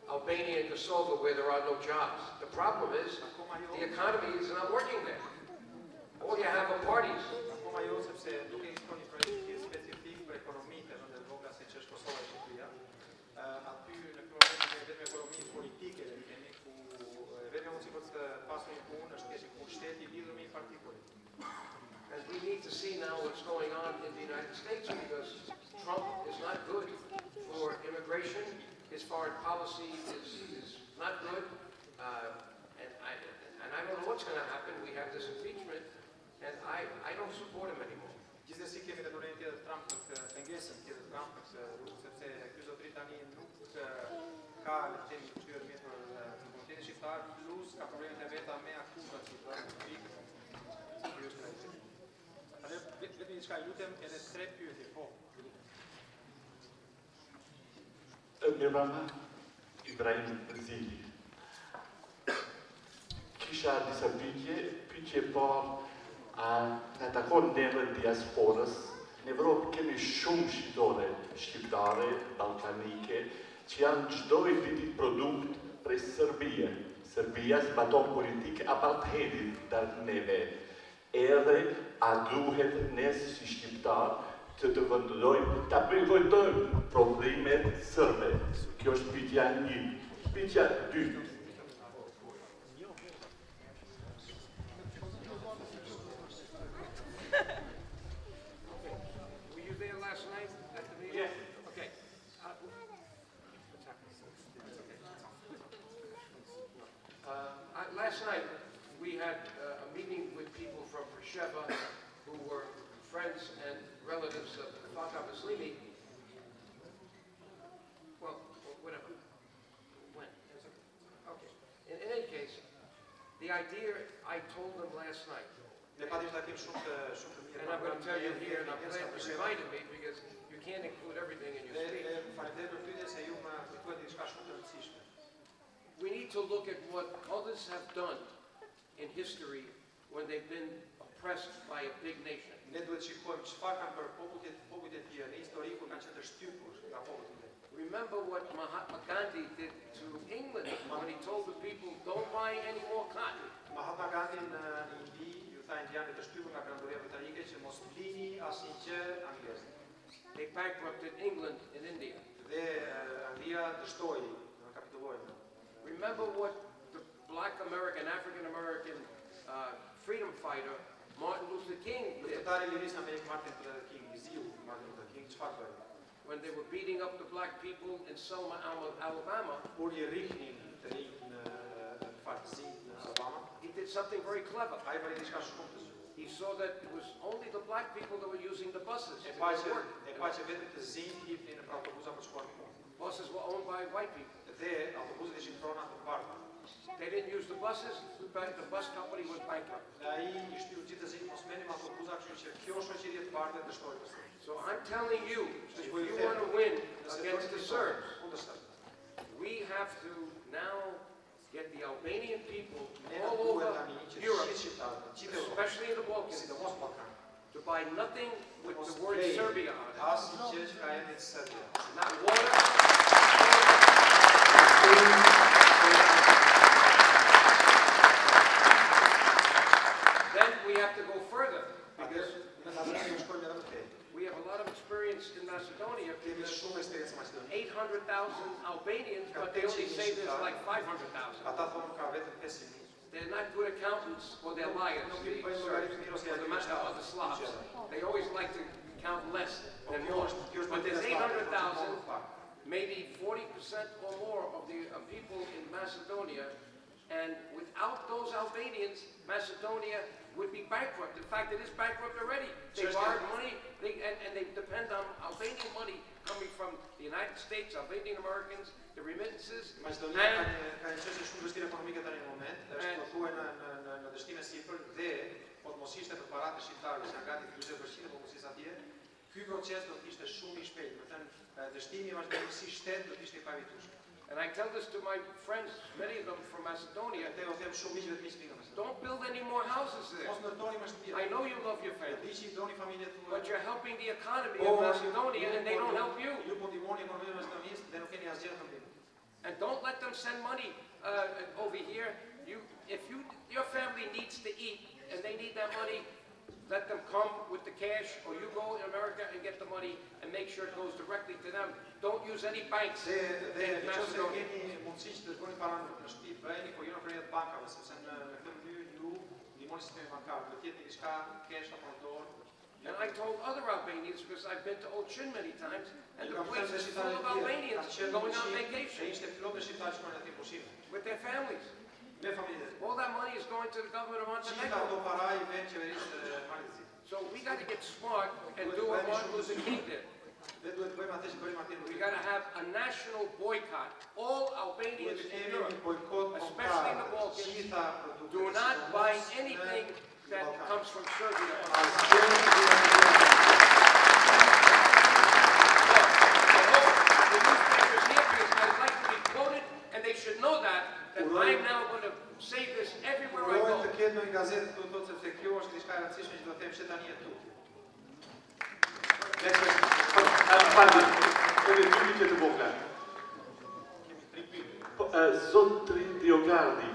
Albania and Kosovo where there are no jobs. The problem is the economy is not working there. All you have are parties.
Akoma jo sepse duke ekziston një projekt specifik për ekonomitë në vende vogla siç është Kosova e Shqipëria. Aty në këtë moment ne vetëm ekonomi politike dhe kemi ku vetëm mundësi për të pasur një punë është thjesht një punë shteti I lidhur me një parti politik.
And we need to see now what's going on in the United States because Trump is not good for immigration. His foreign policy is not good. And I don't know what's going to happen. We have this impeachment, and I don't support him anymore.
Gjithsesi kemi dhe problemin tjetër Trump në këtë pengesën tjetër Trump në këtë rrugë sepse ky zotëri tani nuk ka le të themi këshillë mirë për komunitetin shqiptar, plus ka problemet e veta me akuzat që vetëm diçka I lutem edhe 3 pyetje, po.
Mirëmbrëma, Ibrahim Zili. Kisha disa pyetje parë, në takon neve diasporës, në Evropë kemi shumë shqiptare, balkanike, që janë çdo vit produkt prej Serbie. Serbia zbaton politikë apartheidit ndaj neve. Edhe a duhet ne si shqiptar të vëndojmë, ta përvojtojmë problemet sërbe. Kjo është pyetja 1. Pyetja 2.
Were you there last night at the meeting?
Yes.
Okay. Last night we had a meeting with people from SHBA who were friends and relatives of Fatah Muslimi. Well, whatever. When? Okay. In any case, the idea I told them last night. And I'm going to tell you here, and I'm glad you reminded me because you can't include everything in your speech. We need to look at what others have done in history when they've been oppressed by a big nation. Remember what Mahatma Gandhi did to England when he told the people, don't buy any more cotton.
Mahatma Gandhi në Indi ju tha indianëve të shtypur nga perandoria britanike që mos blini asnjë gjë angleze.
bankrupted England and India. Remember what the black American, African American freedom fighter Martin Luther King did. When they were beating up the black people in Selma, Alabama, he did something very clever. He saw that it was only the black people that were using the buses. Buses were owned by white people. They didn't use the buses, the bus company was bankrupt. So I'm telling you, if you want to win against the Serbs, we have to now get the Albanian people all over Europe, especially in the Balkans, to buy nothing with the word Serbia on it. Not water. Then we have to go further, because we have a lot of experience in Macedonia. 800,000 Albanians, but they only say there's like 500,000. They're not good accountants, or they're liars. The Slavs. They always like to count less than more. But there's 800,000, maybe 40% or more of the people in Macedonia, and without those Albanians, Macedonia would be bankrupt. In fact, it is bankrupt already. They borrowed money, and they depend on Albanian money coming from the United States, Albanian Americans, the remittances, and and I tell this to my friends, many of them from Macedonia, don't build any more houses there. I know you love your family, but you're helping the economy of Macedonia and they don't help you. And don't let them send money over here. If your family needs to eat and they need that money, let them come with the cash, or you go in America and get the money and make sure it goes directly to them. Don't use any banks in Macedonia. And I told other Albanians, because I've been to Ochin many times, and the place is full of Albanians going on vacation with their families. All that money is going to the government of Montenegro. So we got to get smart and do what Martin Luther King did. We got to have a national boycott. All Albanians in Europe, especially in the Balkans, do not buy anything that comes from Serbia. The newspapers here, because I'd like to be quoted, and they should know that I'm now going to say this everywhere I go.
Zotri Dioguardi,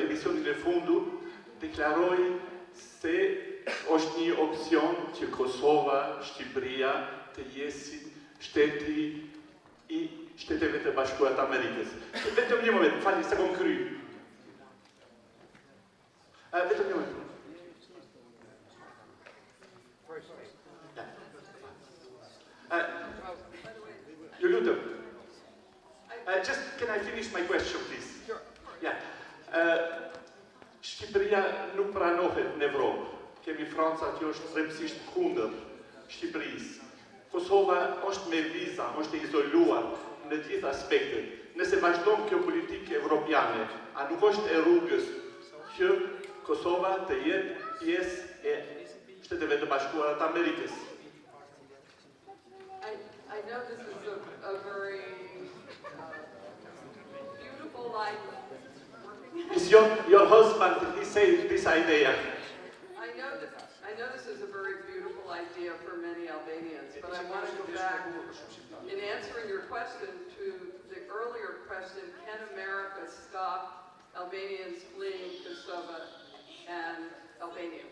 emisiunile fundul, deklaroi se është një opsion që Kosova, Shqipëria të jesin shteti I Shteteve të Bashkuara të Amerikës. Vetëm një moment, falni se kom kry. Vetëm një moment. Ju lutem. Just can I finish my question, please? Sure. Yeah. Shqipëria nuk pranohet në Evropë. Kemi Franca që është rrëmësisht kundër Shqipërisë. Kosova është me viza, është izoluar në gjithë aspektet. Nëse vazhdon kjo politikë evropiane, a nuk është e rrugës që Kosova të jetë pjesë e Shteteve të Bashkuara të Amerikës?
I know this is a very beautiful idea.
Is your husband, did he say this idea?
I know this is a very beautiful idea for many Albanians, but I want to go back in answering your question to the earlier question, can America stop Albanians fleeing Kosovo and Albania?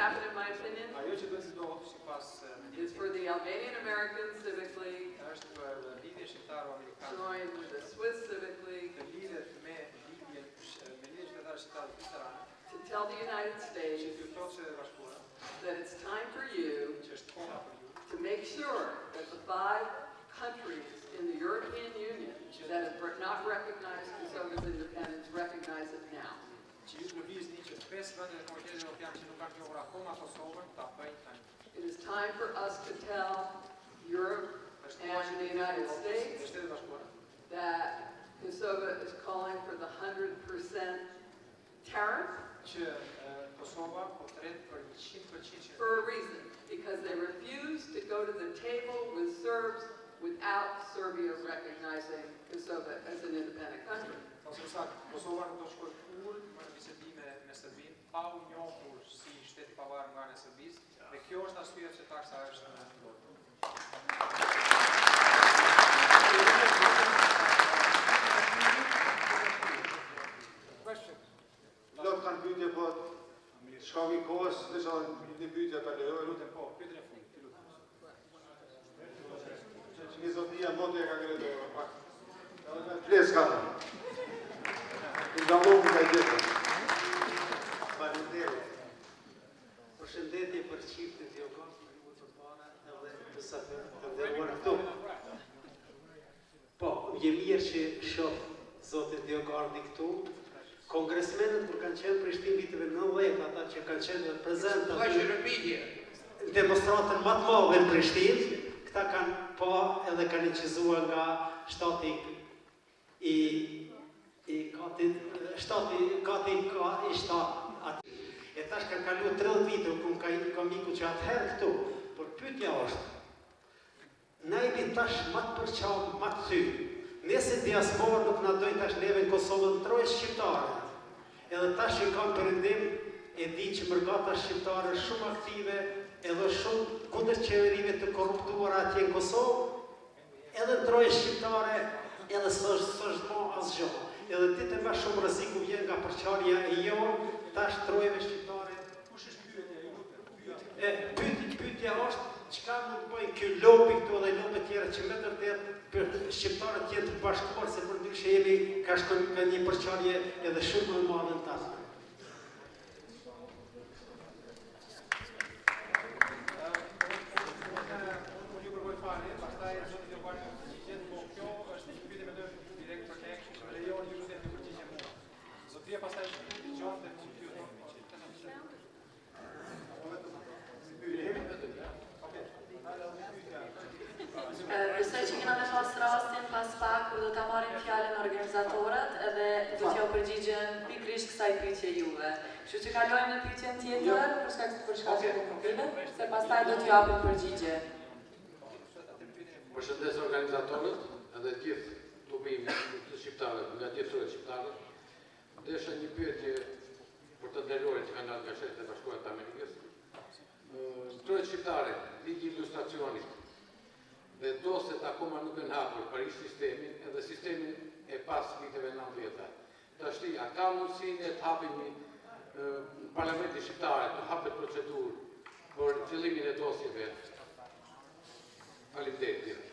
happen, in my opinion,
Ajo që duhet të ndodhë sipas
is for the Albanian American Civic League
është për lidhje shqiptaro-amerikane.
join with the Swiss Civic League
Të lidhet me lidhje shqiptare shqiptarane.
to tell the United States
Që t'ju thotë Shtetet e Bashkuara
that it's time for you
që është koha për ju
to make sure that the 5 countries in the European Union that have not recognized Kosovo's independence recognize it now.
që ju të lëvizni që 5 vendet e Komunitetit Evropian që nuk kanë njohur akoma Kosovën ta bëjnë tani.
It is time for us to tell Europe and the United States that Kosovo is calling for the 100% tariff for a reason, because they refuse to go to the table with Serbs without Serbia recognizing Kosovo as an independent country.
Kosova nuk do shkojë kur në bisedime me Serbinë pa u njohur si shtet i pavarur nga ana e Serbisë, dhe kjo është arsyeja pse taksa është në ndodhur.
Lot kanë pyetje, po shka mi kohës, dhe që një pyetje për lehoj.
Lutem po, pyetjen e fundit, lutem.
Një zotia mote e ka kredo, pak. Fleska. Nga loku ka i gjithë.
Faleminderit. Përshëndetje për çiftin Dioguardi ju të para edhe të nderuar këtu. Po, je mirë që shoh zotin Dioguardi këtu. Kongresmenët kur kanë qenë prej viteve 90, ata që kanë qenë prezente në demonstratën më të madhe në Prishtinë, këta kanë po edhe kanë incizuar nga shtati i aty. E tash kanë kaluar 30 vite, kur ka miku që atëherë këtu, por pyetja është, na jemi tash më të përqafë, më të thyr. Nëse diaspora nuk na dojnë tash neve në Kosovën troje shqiptare, edhe tash që kam përëndim, e di që mërgata shqiptare shumë aktive, edhe shumë kundër qeverive të korruptuara atje në Kosovë, edhe troje shqiptare, edhe s'është po asgjë. Edhe ditë më shumë rreziku vjen nga përçarja e jonë, tash trojeve shqiptare.
Kush është pyetja?
Pyetja është, çka mund të bëjnë ky lobi këtu dhe lobe tjera që me vërtet për shqiptarët jenë të bashkuar, se për ndryshe jemi ka një përçarje edhe shumë më e madhe në tasme.
Besoj që kena me pas rastin pas pak kur do ta marrin fjalën organizatorët edhe do t'ju përgjigjen pikërisht kësaj pyetje juve. Kështu që kalojmë në pyetjen tjetër për shkak të kompjuterit, se pastaj do t'ju japim përgjigje.
Përshëndes organizatorët edhe gjithë klubimin të shqiptarët, nga gjithë trojet shqiptarët. Desha një pyetje për të nderuarit që kanë dalë nga Shtetet e Bashkuara të Amerikës. Trojet shqiptare, ligji i ilustracionit dhe doset akoma nuk e hapur për ish sistemin edhe sistemin e pas viteve 90. Tashti, a ka mundësinë të hapemi Parlamenti shqiptare të hapet procedurë për fillimin e dosjeve? Faleminderit.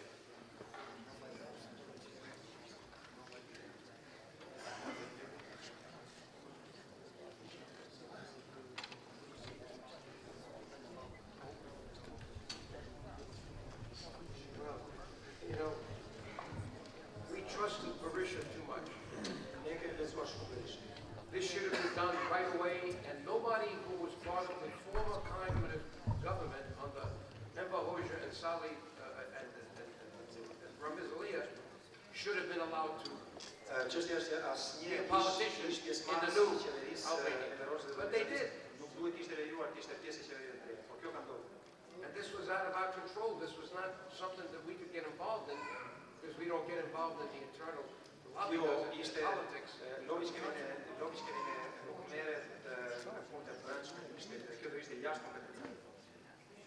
We trusted Berisha too much. This should have been done right away, and nobody who was part of the former communist government under Enver Hoxha and Salih and Ramizaliya should have been allowed to be a politician in the new Albania. But they did. And this was out of our control. This was not something that we could get involved in, because we don't get involved in the internal politics.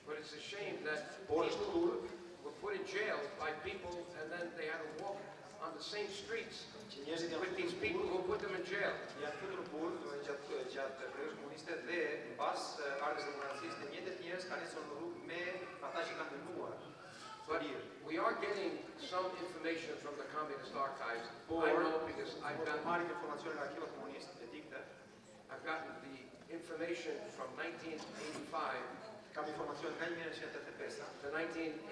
But it's a shame that people were put in jail by people and then they had to walk on the same streets with these people who put them in jail.
pas ardhës demokracisë, të njëjtët njerëz kanë nisur në rrugë me ata që kanë dënuar.
But we are getting some information from the communist archives. I know because I've gotten the information from 1985
Kam informacion nga 1985
to 1989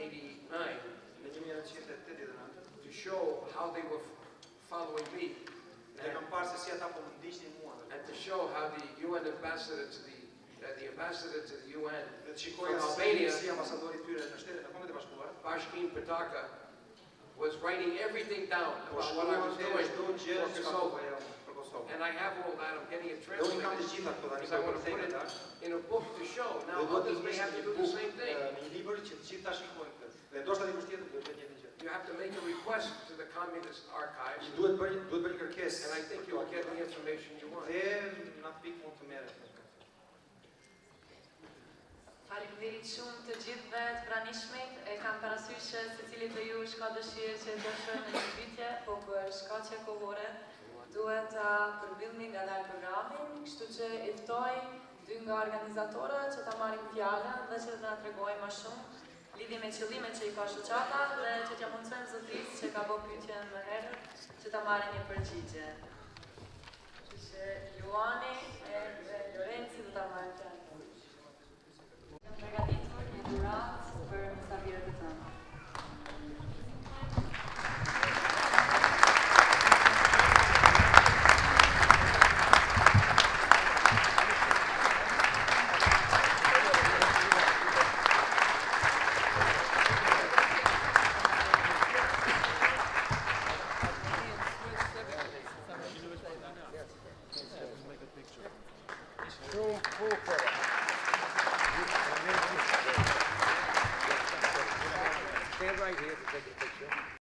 to show how they were following me.
Dhe kam parë se si ata po më ndiqnin mua.
And to show how the UN ambassador to the ambassador to the UN
Dhe të
from
shikoj
Albania,
si ambasadori tyre në Shtetet e Kombeve të Bashkuara,
Bashkin Pataka, was writing everything down about what I was doing for Kosovo. And I have all that. I'm getting it translated because I want to put it in a book to show. Now others may have to do the same thing. You have to make a request to the communist archives, and I think you'll get the information you want.
Faleminderit shumë të gjithëve të pranishmit. E kam parasysh se secili të ju ka dëshirë që të shkojë në një pyetje, po për shkaqe kohore duhet ta përmbillni ngadalë programin, kështu që i ftoj dy nga organizatorët që ta marrin fjalën dhe që na tregojnë më shumë lidhje me qëllimet që i ka shoqata dhe që t'ja mundsojmë zotrisë që ka bërë pyetjen më herët që ta marrin një përgjigje. Kështu që Luani e Lorenci do ta marrin fjalën. Jam përgatitur një dhuratë për mysafirët e tënë.
Stand right here to take a picture.